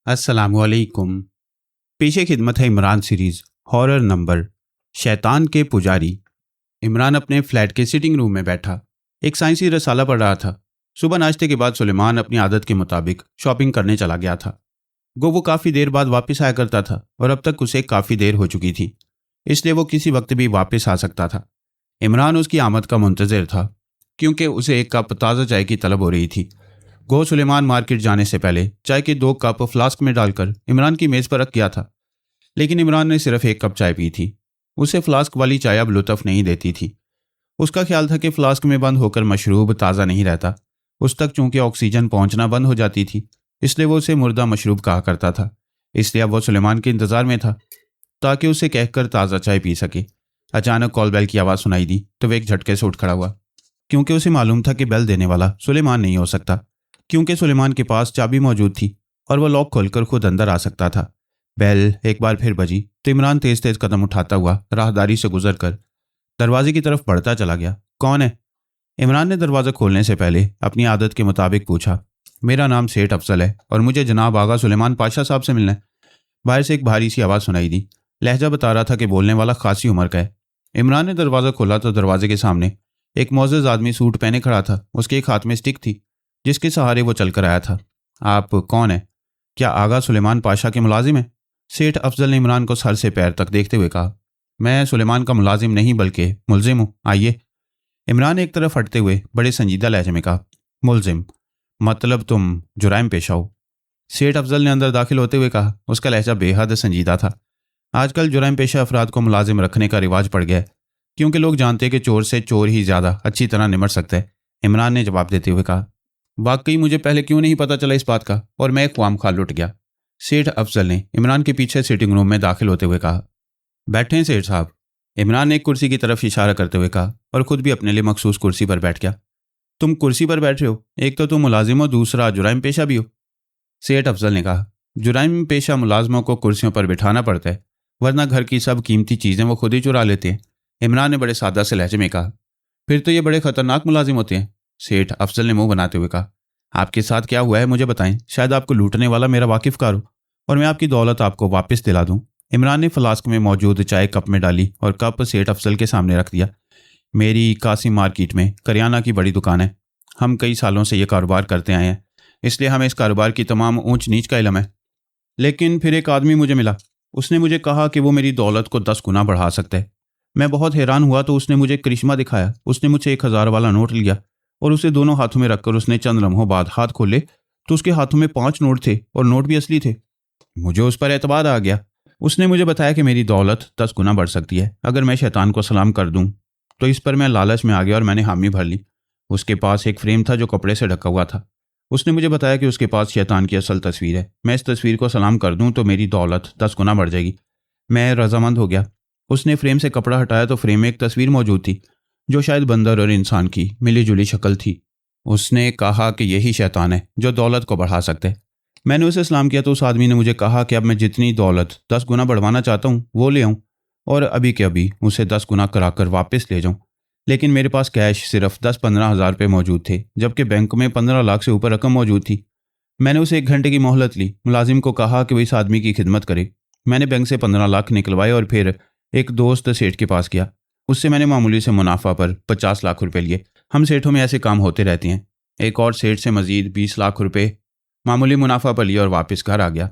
अस्सलामुअलैकुम। पेशे खिदमत है इमरान सीरीज़ हॉरर नंबर शैतान के पुजारी। इमरान अपने फ्लैट के सिटिंग रूम में बैठा एक साइंसी रसाला पढ़ रहा था। सुबह नाश्ते के बाद सुलेमान अपनी आदत के मुताबिक शॉपिंग करने चला गया था। वो काफ़ी देर बाद वापस आया करता था और अब तक उसे काफ़ी देर हो चुकी थी, इसलिए वो किसी वक्त भी वापस आ सकता था। इमरान उसकी आमद का मुंतज़िर था क्योंकि उसे एक कप ताज़ा चाय की तलब हो रही थी। सुलेमान मार्केट जाने से पहले चाय के 2 कप फ्लास्क में डालकर इमरान की मेज़ पर रख गया था, लेकिन इमरान ने सिर्फ 1 कप चाय पी थी। उसे फ्लास्क वाली चाय अब लुत्फ़ नहीं देती थी। उसका ख्याल था कि फ्लास्क में बंद होकर मशरूब ताज़ा नहीं रहता। उस तक चूंकि ऑक्सीजन पहुंचना बंद हो जाती थी, इसलिए वो उसे मुर्दा मशरूब कहा करता था। इसलिए अब वो सुलेमान के इंतज़ार में था ताकि उसे कहकर ताज़ा चाय पी सके। अचानक कॉल बेल की आवाज़ सुनाई दी तो वह एक झटके से उठ खड़ा हुआ, क्योंकि उसे मालूम था कि बेल देने वाला सुलेमान नहीं हो सकता, क्योंकि सुलेमान के पास चाबी मौजूद थी और वह लॉक खोलकर खुद अंदर आ सकता था। बेल एक बार फिर बजी तो इमरान तेज तेज कदम उठाता हुआ राहदारी से गुजरकर दरवाजे की तरफ बढ़ता चला गया। कौन है? इमरान ने दरवाज़ा खोलने से पहले अपनी आदत के मुताबिक पूछा। मेरा नाम सेठ अफजल है और मुझे जनाब आगा सुलेमान पाशा साहब से मिलना है। बाहर से एक भारी सी आवाज़ सुनाई दी। लहजा बता रहा था कि बोलने वाला खासी उम्र का है। इमरान ने दरवाज़ा खोला तो दरवाजे के सामने एक मोअज़्ज़ज़ आदमी सूट पहने खड़ा था। उसके एक हाथ में स्टिक थी जिसके सहारे वो चलकर आया था। आप कौन है? क्या आगा सुलेमान पाशा के मुलाजिम हैं? सेठ अफजल ने इमरान को सर से पैर तक देखते हुए कहा। मैं सुलेमान का मुलाजिम नहीं बल्कि मुलजिम हूँ, आइए। इमरान ने एक तरफ हटते हुए बड़े संजीदा लहजे में कहा। मुलजिम? मतलब तुम जुराइम पेशा हो? सेठ अफजल ने अंदर दाखिल होते हुए कहा। उसका लहजा बेहद संजीदा था। आजकल जुराइम पेशा अफराद को मुलाजिम रखने का रिवाज पड़ गया है, क्योंकि लोग जानते हैं कि चोर से चोर ही ज़्यादा अच्छी तरह निमट सकता है। इमरान ने जवाब देते हुए कहा। वाकई मुझे पहले क्यों नहीं पता चला इस बात का, और मैं ख्वाम खा लुट गया। सेठ अफजल ने इमरान के पीछे सिटिंग रूम में दाखिल होते हुए कहा। बैठें सेठ साहब। इमरान ने एक कुर्सी की तरफ इशारा करते हुए कहा और खुद भी अपने लिए मखसूस कुर्सी पर बैठ गया। तुम कुर्सी पर बैठ रहे हो? एक तो तुम मुलाजिम हो, दूसरा जुराइम पेशा भी हो। सेठ अफजल ने कहा। जुराइम पेशा मुलाजमों को कुर्सियों पर बिठाना पड़ता है, वरना घर की सब कीमती चीज़ें वो खुद ही चुरा लेते हैं। इमरान ने बड़े सादा से लहजे में कहा। फिर तो ये बड़े खतरनाक मुलाजिम होते हैं। सेठ अफजल ने मुंह बनाते हुए कहा। आपके साथ क्या हुआ है मुझे बताएं, शायद आपको लूटने वाला मेरा वाकिफकार हो और मैं आपकी दौलत आपको वापस दिला दूं। इमरान ने फ्लास्क में मौजूद चाय कप में डाली और कप सेठ अफजल के सामने रख दिया। मेरी कासिम मार्केट में करियाना की बड़ी दुकान है। हम कई सालों से ये कारोबार करते आए हैं, इसलिए हमें इस कारोबार की तमाम ऊंच नीच का इल्म है। लेकिन फिर एक आदमी मुझे मिला। उसने मुझे कहा कि वो मेरी दौलत को 10 गुना बढ़ा सकता है। मैं बहुत हैरान हुआ तो उसने मुझे करिश्मा दिखाया। उसने मुझसे 1,000 वाला नोट लिया और उसे दोनों हाथों में रखकर उसने चंद लम्हों बाद हाथ खोले तो उसके हाथों में 5 नोट थे और नोट भी असली थे। मुझे उस पर एतबार आ गया। उसने मुझे बताया कि मेरी दौलत 10 गुना बढ़ सकती है अगर मैं शैतान को सलाम कर दूं। तो इस पर मैं लालच में आ गया और मैंने हामी भर ली। उसके पास एक फ्रेम था जो कपड़े से ढका हुआ था। उसने मुझे बताया कि उसके पास शैतान की असल तस्वीर है। मैं इस तस्वीर को सलाम कर दूं तो मेरी दौलत 10 गुना बढ़ जाएगी। मैं रजामंद हो गया। उसने फ्रेम से कपड़ा हटाया तो फ्रेम में एक तस्वीर मौजूद थी जो शायद बंदर और इंसान की मिली जुली शक्ल थी। उसने कहा कि यही शैतान है जो दौलत को बढ़ा सकते हैं। मैंने उसे सलाम किया तो उस आदमी ने मुझे कहा कि अब मैं जितनी दौलत 10 गुना बढ़वाना चाहता हूँ वो ले आऊँ और अभी के अभी उसे 10 गुना कराकर वापस ले जाऊँ। लेकिन मेरे पास कैश सिर्फ 10-15 हज़ार रुपये मौजूद थे, जबकि बैंक में 15 लाख से ऊपर रकम मौजूद थी। मैंने उसे 1 घंटे की मोहलत ली। मुलाजिम को कहा कि वो इस आदमी की खिदमत करे। मैंने बैंक से 15 लाख निकलवाए और फिर एक दोस्त सेठ के पास गया। उससे मैंने मामूली से मुनाफा पर 50 लाख रुपए लिए। हम सेठों में ऐसे काम होते रहते हैं। एक और सेठ से मजीद 20 लाख रुपए मामूली मुनाफा पर लिया और वापस घर आ गया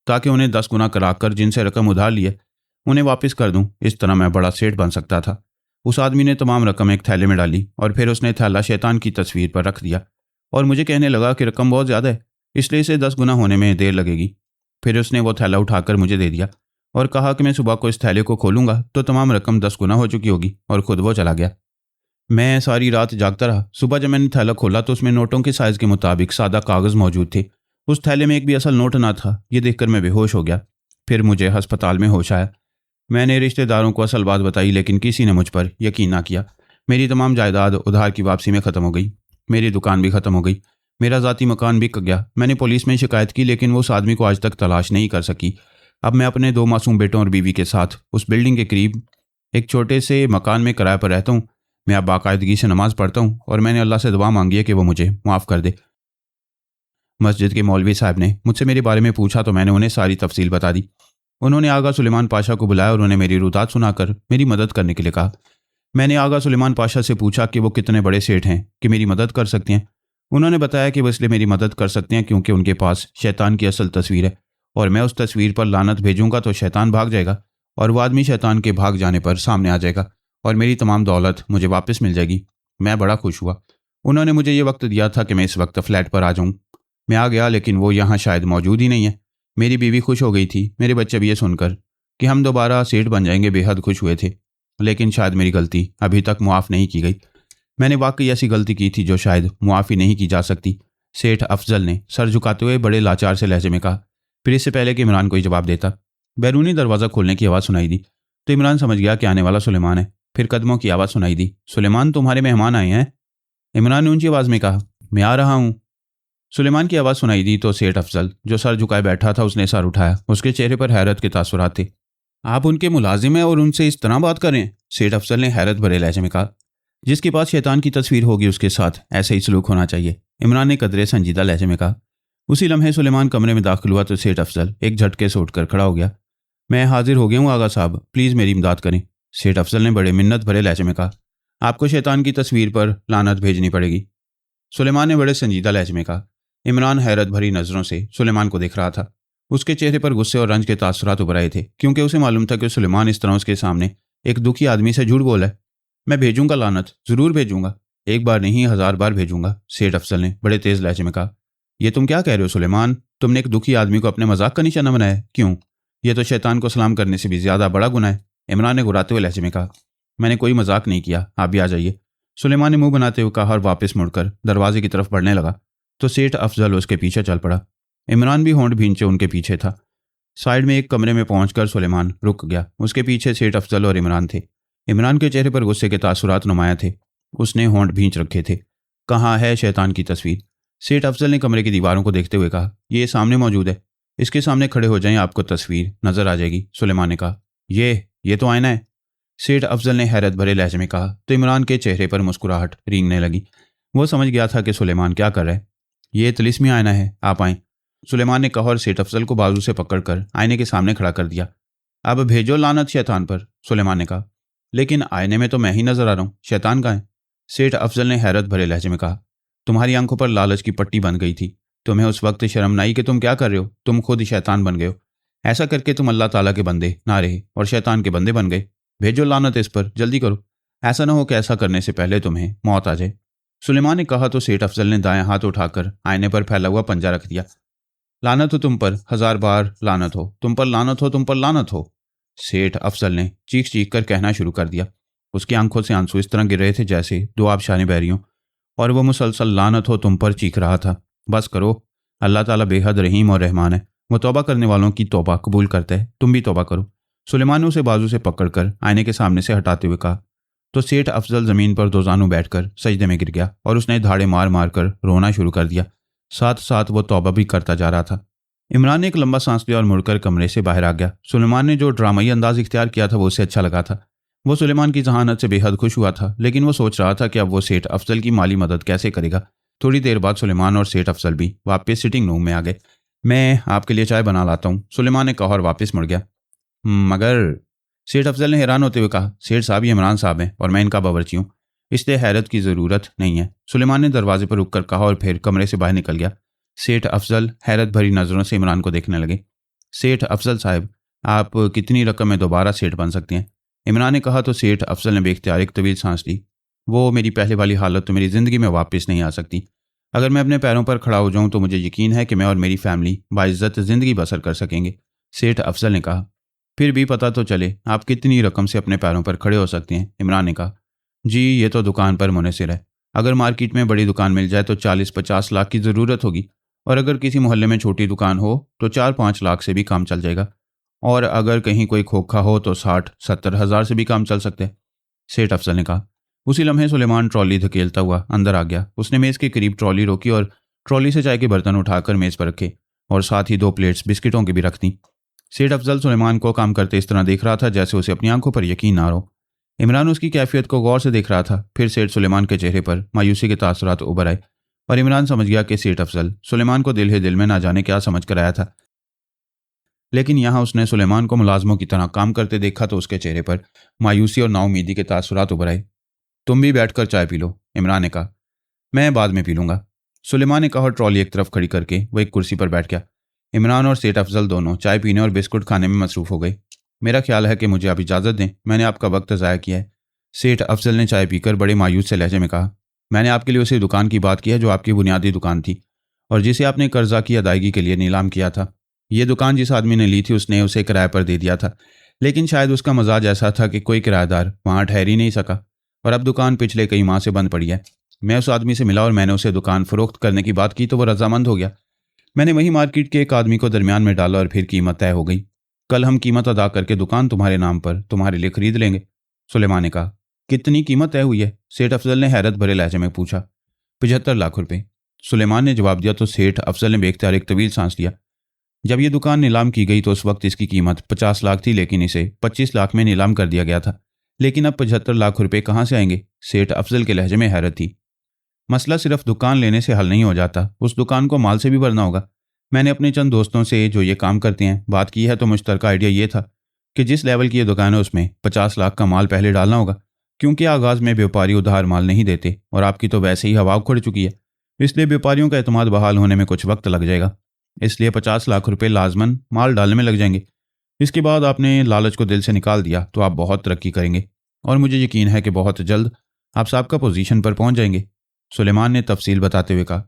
ताकि उन्हें 10 गुना कराकर जिनसे रकम उधार लिए उन्हें वापस कर दूं। इस तरह मैं बड़ा सेठ बन सकता था। उस आदमी ने तमाम रकम एक थैले में डाली और फिर उसने थैला शैतान की तस्वीर पर रख दिया और मुझे कहने लगा कि रकम बहुत ज़्यादा है, इसलिए इसे 10 गुना होने में देर लगेगी। फिर उसने वो थैला उठाकर मुझे दे दिया और कहा कि मैं सुबह को इस थैले को खोलूंगा तो तमाम रकम 10 गुना हो चुकी होगी, और खुद वो चला गया। मैं सारी रात जागता रहा। सुबह जब मैंने थैला खोला तो उसमें नोटों के साइज़ के मुताबिक सादा कागज़ मौजूद थे। उस थैले में एक भी असल नोट ना था। ये देखकर मैं बेहोश हो गया। फिर मुझे अस्पताल में होश आया। मैंने रिश्तेदारों को असल बात बताई, लेकिन किसी ने मुझ पर यकीन ना किया। मेरी तमाम जायदाद उधार की वापसी में ख़त्म हो गई। मेरी दुकान भी ख़त्म हो गई। मेरा ज़ाती मकान बिक गया। मैंने पुलिस में शिकायत की, लेकिन वो उस आदमी को आज तक तलाश नहीं कर सकी। अब मैं अपने 2 मासूम बेटों और बीवी के साथ उस बिल्डिंग के करीब एक छोटे से मकान में किराए पर रहता हूँ। मैं अब बाकायदगी से नमाज़ पढ़ता हूँ और मैंने अल्लाह से दुआ मांगी है कि वो मुझे माफ़ कर दे। मस्जिद के मौलवी साहब ने मुझसे मेरे बारे में पूछा तो मैंने उन्हें सारी तफसील बता दी। उन्होंने आगा सुलेमान पाशा को बुलाया और उन्हें मेरी रुदात सुनाकर मेरी मदद करने के लिए कहा। मैंने आगा सुलेमान पाशा से पूछा कि वो कितने बड़े सेठ हैं कि मेरी मदद कर सकते हैं। उन्होंने बताया कि वो इसलिए मेरी मदद कर सकते हैं क्योंकि उनके पास शैतान की असल तस्वीर है और मैं उस तस्वीर पर लानत भेजूंगा तो शैतान भाग जाएगा और वो आदमी शैतान के भाग जाने पर सामने आ जाएगा और मेरी तमाम दौलत मुझे वापस मिल जाएगी। मैं बड़ा खुश हुआ। उन्होंने मुझे ये वक्त दिया था कि मैं इस वक्त फ्लैट पर आ जाऊँ। मैं आ गया लेकिन वो यहाँ शायद मौजूद ही नहीं है। मेरी बीवी खुश हो गई थी। मेरे बच्चे भी ये सुनकर कि हम दोबारा सेठ बन जाएंगे बेहद खुश हुए थे। लेकिन शायद मेरी गलती अभी तक मुआफ़ नहीं की गई। मैंने वाकई ऐसी गलती की थी जो शायद मुआफ़ी नहीं की जा सकती। सेठ अफजल ने सर झुकाते हुए बड़े लाचार से लहजे में कहा। फिर इससे पहले कि इमरान कोई जवाब देता बैरूनी दरवाज़ा खोलने की आवाज़ सुनाई दी तो इमरान समझ गया कि आने वाला सुलेमान है। फिर कदमों की आवाज़ सुनाई दी। सुलेमान, तुम्हारे मेहमान आए हैं। इमरान ने ऊंची आवाज़ में कहा। मैं आ रहा हूँ। सुलेमान की आवाज़ सुनाई दी तो सेठ अफजल जो सर झुकाए बैठा था उसने सर उठाया। उसके चेहरे पर हैरत के तासुरात थे। आप उनके मुलाजिम हैं और उनसे इस तरह बात करें? सेठ अफजल ने हैरत भरे लहजे में कहा। जिसके पास शैतान की तस्वीर होगी उसके साथ ऐसे ही सलूक होना चाहिए, इमरान ने कदरे संजीदा लहजे में कहा। उसी लम्हे सुलेमान कमरे में दाखिल हुआ तो सेठ अफजल एक झटके से उठकर खड़ा हो गया। मैं हाजिर हो गया हूँ आगा साहब, प्लीज़ मेरी इमदाद करें, सेठ अफजल ने बड़े मिन्नत भरे लहजे में कहा। आपको शैतान की तस्वीर पर लानत भेजनी पड़ेगी, सुलेमान ने बड़े संजीदा लहजे में कहा। इमरान हैरत भरी नज़रों से सुलेमान को देख रहा था। उसके चेहरे पर गुस्से और रंज के तासुरात उभर आए थे क्योंकि उसे मालूम था कि सुलेमान इस तरह उसके सामने एक दुखी आदमी से झूठ बोला है। मैं भेजूंगा लानत, ज़रूर भेजूंगा, एक बार नहीं 1000 बार भेजूंगा, सेठ अफजल ने बड़े तेज़ लहजे में कहा। यह तुम क्या कह रहे हो सुलेमान? तुमने एक दुखी आदमी को अपने मजाक का निशाना बनाया है? क्यों? यह तो शैतान को सलाम करने से भी ज़्यादा बड़ा गुनाह है, इमरान ने गुराते हुए लहजे में कहा। मैंने कोई मजाक नहीं किया, आप भी आ जाइए, सुलेमान ने मुंह बनाते हुए कहा और वापस मुड़कर दरवाजे की तरफ बढ़ने लगा तो सेठ अफजल उसके पीछे चल पड़ा। इमरान भी होंठ भींचे उनके पीछे था। साइड में एक कमरे में पहुंचकर सुलेमान रुक गया। उसके पीछे सेठ अफजल और इमरान थे। इमरान के चेहरे पर गुस्से के तासुरात नुमाया थे। उसने होंठ भींच रखे थे। कहाँ है शैतान की तस्वीर? सेठ अफजल ने कमरे की दीवारों को देखते हुए कहा। ये सामने मौजूद है, इसके सामने खड़े हो जाएं, आपको तस्वीर नजर आ जाएगी, सुलेमान ने कहा। ये तो आईना है, सेठ अफजल ने हैरत भरे लहजे में कहा तो इमरान के चेहरे पर मुस्कुराहट रेंगने लगी। वो समझ गया था कि सुलेमान क्या कर रहा है। ये तिलिस्मी आईना है, आप आएँ, सुलेमान ने कहा और सेठ अफजल को बाजू से पकड़कर आईने के सामने खड़ा कर दिया। अब भेजो लानत शैतान पर, सुलेमान ने कहा। लेकिन आईने में तो मैं ही नजर आ रहा हूँ, शैतान कहाँ है? सेठ अफजल ने हैरत भरे लहजे में कहा। तुम्हारी आंखों पर लालच की पट्टी बन गई थी। तुम्हें उस वक्त शर्म न आई कि तुम क्या कर रहे हो? तुम खुद शैतान बन गए हो। ऐसा करके तुम अल्लाह ताला के बंदे ना रहे और शैतान के बंदे बन गए। भेजो लानत इस पर, जल्दी करो, ऐसा ना हो कि ऐसा करने से पहले तुम्हें मौत आ जाए, सुलेमान ने कहा तो सेठ अफजल ने दाएं हाथ उठाकर आईने पर फैला हुआ पंजा रख दिया। लानत हो तुम पर, 1000 बार लानत हो तुम पर, लानत हो तुम पर, लानत हो, सेठ अफजल ने चीख चीख कर कहना शुरू कर दिया। उसकी आंखों से आंसू इस तरह गिर रहे थे जैसे दो आबशारें बह रही हों और वह मुसलसल लानत हो तुम पर चीख रहा था। बस करो, अल्लाह ताला बेहद रहीम और रहमान है, वो तौबा करने वालों की तौबा कबूल करता है, तुम भी तौबा करो, सुलेमान ने उसे बाजू से पकड़कर आईने के सामने से हटाते हुए कहा। तो सेठ अफजल ज़मीन पर दोजानू बैठकर सजदे में गिर गया और उसने धाड़े मार मार कर रोना शुरू कर दिया। साथ साथ वो तौबा भी करता जा रहा था। इमरान ने एक लंबा सांस लिया और मुड़कर कमरे से बाहर आ गया। सुलेमान ने जो ड्रामाई अंदाज इख्तियार किया था वो उसे अच्छा लगा था। वो सुलेमान की जहानत से बेहद खुश हुआ था, लेकिन वो सोच रहा था कि अब वो सेठ अफजल की माली मदद कैसे करेगा। थोड़ी देर बाद सुलेमान और सेठ अफजल भी वापस सिटिंग रूम में आ गए। मैं आपके लिए चाय बना लाता हूँ, सुलेमान ने कहा और वापस मुड़ गया। मगर, सेठ अफजल ने हैरान होते हुए कहा। सेठ साहब, ये इमरान साहब हैं और मैं इनका बावर्ची हूँ, इसलिए हैरत की ज़रूरत नहीं है, सुलेमान ने दरवाजे पर रुककर कहा और फिर कमरे से बाहर निकल गया। सेठ अफजल हैरत भरी नज़रों से इमरान को देखने लगे। सेठ अफजल साहब, आप कितनी रकम में दोबारा सेठ बन सकते हैं? इमरान ने कहा तो सेठ अफजल ने बेख्तियार एक तवील सांस ली। वो मेरी पहले वाली हालत तो मेरी ज़िंदगी में वापस नहीं आ सकती। अगर मैं अपने पैरों पर खड़ा हो जाऊँ तो मुझे यकीन है कि मैं और मेरी फैमिली बाइज़्ज़त ज़िंदगी बसर कर सकेंगे, सेठ अफजल ने कहा। फिर भी पता तो चले आप कितनी रकम से अपने पैरों पर खड़े हो सकते हैं, इमरान ने कहा। जी, ये तो दुकान पर मुनहसर है। अगर मार्केट में बड़ी दुकान मिल जाए तो 40-50 लाख की ज़रूरत होगी और अगर किसी मोहल्ले में छोटी दुकान हो तो 4-5 लाख से भी काम चल जाएगा और अगर कहीं कोई खोखा हो तो 60-70 हज़ार से भी काम चल सकता है, सेठ अफजल ने कहा। उसी लम्हे सुलेमान ट्रॉली धकेलता हुआ अंदर आ गया। उसने मेज़ के करीब ट्रॉली रोकी और ट्रॉली से चाय के बर्तन उठाकर मेज़ पर रखे और साथ ही 2 प्लेट्स बिस्किटों की भी रख दी। सेठ अफजल सुलेमान को काम करते इस तरह देख रहा था जैसे उसे अपनी आंखों पर यकीन ना हो। इमरान उसकी कैफियत को गौर से देख रहा था। फिर सेठ सुलेमान के चेहरे पर मायूसी के तासुरात उभर आए। और इमरान समझ गया कि सेठ अफजल सुलेमान को दिल ही दिल में ना जाने क्या समझ कर आया था। लेकिन यहाँ उसने सुलेमान को मुलाजमों की तरह काम करते देखा तो उसके चेहरे पर मायूसी और नाउमीदी के तासुरात उभर आए। तुम भी बैठकर चाय पी लो, इमरान ने कहा। मैं बाद में पी लूंगा, सुलेमान ने कहा और ट्रॉली एक तरफ खड़ी करके वह एक कुर्सी पर बैठ गया। इमरान और सेठ अफजल दोनों चाय पीने और बिस्कुट खाने में मसरूफ हो गए। मेरा ख्याल है कि मुझे आप इजाज़त दें, मैंने आपका वक्त ज़ाया किया है, सेठ अफजल ने चाय पीकर बड़े मायूस से लहजे में कहा। मैंने आपके लिए उसी दुकान की बात की है जो आपकी बुनियादी दुकान थी और जिसे आपने कर्जा की अदायगी के लिए नीलाम किया था। ये दुकान जिस आदमी ने ली थी उसने उसे किराए पर दे दिया था, लेकिन शायद उसका मजाज ऐसा था कि कोई किराएदार वहाँ ठहर ही नहीं सका और अब दुकान पिछले कई माह से बंद पड़ी है। मैं उस आदमी से मिला और मैंने उसे दुकान फरोख्त करने की बात की तो वो रजामंद हो गया। मैंने वही मार्केट के एक आदमी को दरमियान में डाला और फिर कीमत तय हो गई। कल हम कीमत अदा करके दुकान तुम्हारे नाम पर तुम्हारे लिए खरीद लेंगे, सुलेमान ने कहा। कितनी कीमत तय हुई है? सेठ अफजल ने हैरत भरे लहजे में पूछा। 75 लाख रुपए, सुलेमान ने जवाब दिया तो सेठ अफजल ने बेख्तियार एक तवील सांस लिया। जब यह दुकान नीलाम की गई तो उस वक्त इसकी कीमत 50 लाख थी, लेकिन इसे 25 लाख में नीलाम कर दिया गया था। लेकिन अब 75 लाख रुपए कहाँ से आएंगे? सेठ अफजल के लहजे में हैरत थी। मसला सिर्फ दुकान लेने से हल नहीं हो जाता, उस दुकान को माल से भी भरना होगा। मैंने अपने चंद दोस्तों से जो ये काम करते हैं बात की है तो मुश्तरका आइडिया ये था कि जिस लेवल की ये दुकान है उसमें 50 लाख का माल पहले डालना होगा, क्योंकि आगाज़ में व्यापारी उधार माल नहीं देते और आपकी तो वैसे ही हवा उखड़ चुकी है, इसलिए व्यापारियों का एतमाद बहाल होने में कुछ वक्त लग जाएगा। इसलिए 50 लाख रुपए लाजमन माल डालने में लग जाएंगे। इसके बाद आपने लालच को दिल से निकाल दिया तो आप बहुत तरक्की करेंगे और मुझे यकीन है कि बहुत जल्द आप साहब पोजीशन पर पहुंच जाएंगे, सुलेमान ने तफसील बताते हुए कहा।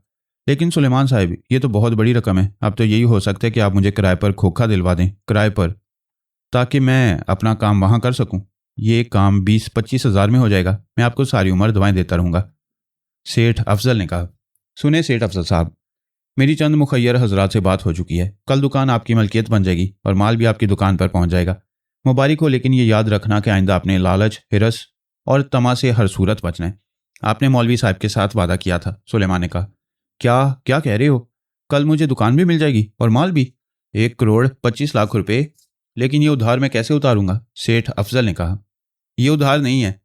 लेकिन सुलेमान साहब, ये तो बहुत बड़ी रकम है। अब तो यही हो सकता है कि आप मुझे किराए पर खोखा दिलवा दें, किराए पर, ताकि मैं अपना काम वहाँ कर सकूँ। ये काम 20-25 हज़ार में हो जाएगा। मैं आपको सारी उम्र दवाएं देता रहूँगा, सेठ अफजल ने कहा। सुने सेठ अफजल साहब, मेरी चंद मुखय्यर हजरात से बात हो चुकी है। कल दुकान आपकी मलकियत बन जाएगी और माल भी आपकी दुकान पर पहुंच जाएगा। मुबारक हो, लेकिन ये याद रखना कि आइंदा आपने लालच, हिरस और तमा से हर सूरत बचना है। आपने मौलवी साहब के साथ वादा किया था, सुलेमान ने कहा। क्या क्या कह रहे हो? कल मुझे दुकान भी मिल जाएगी और माल भी? 1 करोड़ 25 लाख रुपए? लेकिन ये उधार मैं कैसे उतारूंगा? सेठ अफजल ने कहा। ये उधार नहीं है,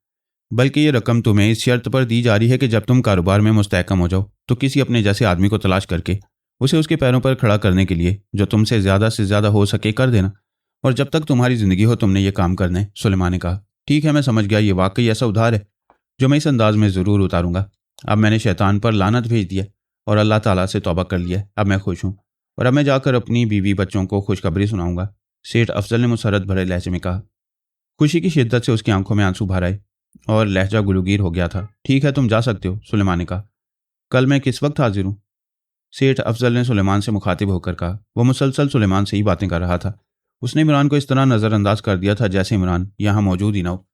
बल्कि ये रकम तुम्हें इस शर्त पर दी जा रही है कि जब तुम कारोबार में मुस्तहकम हो जाओ तो किसी अपने जैसे आदमी को तलाश करके उसे उसके पैरों पर खड़ा करने के लिए जो तुमसे से ज़्यादा हो सके कर देना, और जब तक तुम्हारी ज़िंदगी हो तुमने ये काम करना है, सुलेमान ने कहा। ठीक है, मैं समझ गया, ये वाकई ऐसा उधार है जो मैं इस अंदाज में ज़रूर उतारूंगा। अब मैंने शैतान पर लानत भेज दिया और अल्लाह ताला से तौबा कर लिया। अब मैं खुश हूँ और अब मैं जाकर अपनी बीवी बच्चों को खुशखबरी सुनाऊंगा, सेठ अफजल ने मुसरत भरे लहजे में कहा। खुशी की शिद्दत से उसकी आंखों में आंसू भर आए और लहजा गुलूगीर हो गया था। ठीक है, तुम जा सकते हो, सुलेमान ने कहा। कल मैं किस वक्त हाजिर हूँ? सेठ अफजल ने सुलेमान से मुखातिब होकर कहा। वो मुसलसल सुलेमान से ही बातें कर रहा था। उसने इमरान को इस तरह नज़रअंदाज कर दिया था जैसे इमरान यहाँ मौजूद ही ना हो,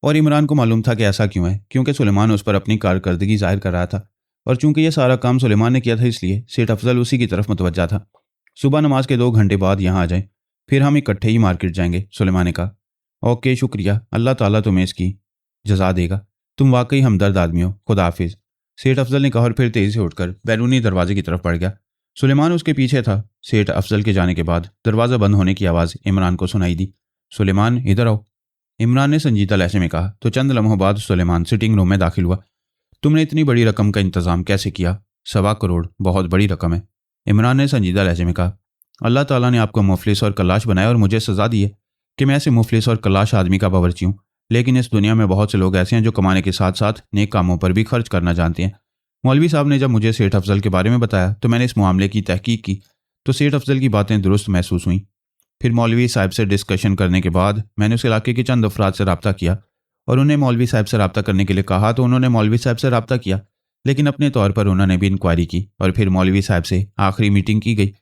और इमरान को मालूम था कि ऐसा क्यों है, क्योंकि सुलेमान उस पर अपनी कारकर्दगी जाहिर कर रहा था, और चूंकि यह सारा काम सुलेमान ने किया था इसलिए सेठ अफजल उसी की तरफ मुतवज्जा था। सुबह नमाज के 2 घंटे बाद यहाँ आ जाए, फिर हम इकट्ठे ही मार्केट जाएंगे, सुलेमान ने कहा। ओके, शुक्रिया, अल्लाह ताला तुम्हें इसकी जजा देगा। तुम वाकई हमदर्द आदमी हो, खुदा हाफिज, सेठ अफजल ने कहा और फिर तेजी से उठकर बैरूनी दरवाजे की तरफ बढ़ गया। सुलेमान उसके पीछे था। सेठ अफजल के जाने के बाद दरवाज़ा बंद होने की आवाज़ इमरान को सुनाई दी। सुलेमान, इधर आओ, इमरान ने संजीदा लहजे में कहा। तो चंद लम्हों बाद सुलेमान सिटिंग रूम में दाखिल हुआ। तुमने इतनी बड़ी रकम का इंतज़ाम कैसे किया? 1.25 करोड़ बहुत बड़ी रकम है, इमरान ने संजीदा लहजे में कहा। अल्लाह ताला ने आपको मुफलिस और कलाश बनाया और मुझे सज़ा दी है कि मैं ऐसे मुफलिस और कलाश आदमी का बावर्ची हूँ। लेकिन इस दुनिया में बहुत से लोग ऐसे हैं जो कमाने के साथ साथ नेक कामों पर भी खर्च करना जानते हैं। मौलवी साहब ने जब मुझे सेठ अफजल के बारे में बताया तो मैंने इस मामले की तहकीक की तो सेठ अफजल की बातें दुरुस्त महसूस हुई। फिर मौलवी साहब से डिस्कशन करने के बाद मैंने उस इलाके के चंद अफराद से रब्ता किया और उन्हें मौलवी साहब से रब्ता करने के लिए कहा तो उन्होंने मौलवी साहब से रब्ता किया, लेकिन अपने तौर पर उन्होंने भी इंक्वायरी की और फिर मौलवी साहब से आखिरी मीटिंग की गई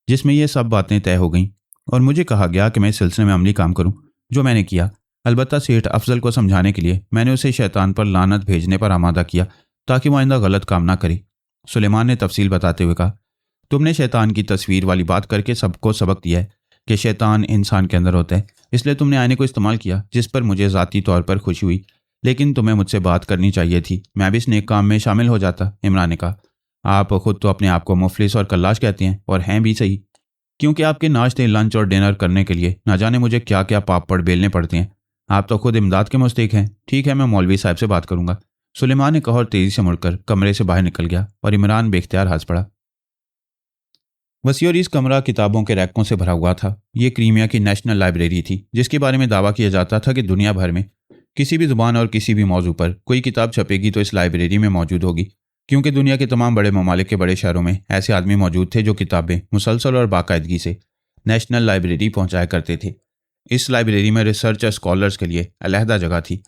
जिसमें ये सब बातें तय हो गईं और मुझे कहा गया कि मैं इस सिलसिले में अमली काम करूं, जो मैंने किया। अलबत्ता सेठ अफजल को समझाने के लिए मैंने उसे शैतान पर लानत भेजने पर आमादा किया ताकि वो आइंदा गलत काम ना करे, सुलेमान ने तफसील बताते हुए कहा। तुमने शैतान की तस्वीर वाली बात करके सबको सबक दिया है कि शैतान इंसान के अंदर होता है, इसलिए तुमने आईने को इस्तेमाल किया जिस पर मुझे ज़ाती तौर पर खुशी हुई, लेकिन तुम्हें मुझसे बात करनी चाहिए थी, मैं भी इस नेक काम में शामिल हो जाता, इमरान ने कहा। आप खुद तो अपने आप को मुफलिस और कल्लाश कहते हैं और हैं भी सही, क्योंकि आपके नाश्ते, लंच और डिनर करने के लिए ना जाने मुझे क्या क्या पापड़ बेलने पड़ते हैं। आप तो खुद इमदाद के मुस्तहिक हैं। ठीक है, मैं मौलवी साहब से बात करूंगा, सुलेमान ने कहा और तेजी से मुड़कर कमरे से बाहर निकल गया और इमरान बेख्तियार हंस पड़ा। वसीयरीज कमरा किताबों के रैकों से भरा हुआ था। ये क्रीमिया की नेशनल लाइब्रेरी थी, जिसके बारे में दावा किया जाता था कि दुनिया भर में किसी भी जुबान और किसी भी मौजू पर कोई किताब छपेगी तो इस लाइब्रेरी में मौजूद होगी, क्योंकि दुनिया के तमाम बड़े ममालिक के बड़े शहरों में ऐसे आदमी मौजूद थे जो किताबें मुसलसल और बाकायदगी से नेशनल लाइब्रेरी पहुंचाया करते थे। इस लाइब्रेरी में रिसर्च और स्कॉलर्स के लिए अलहदा जगह थी।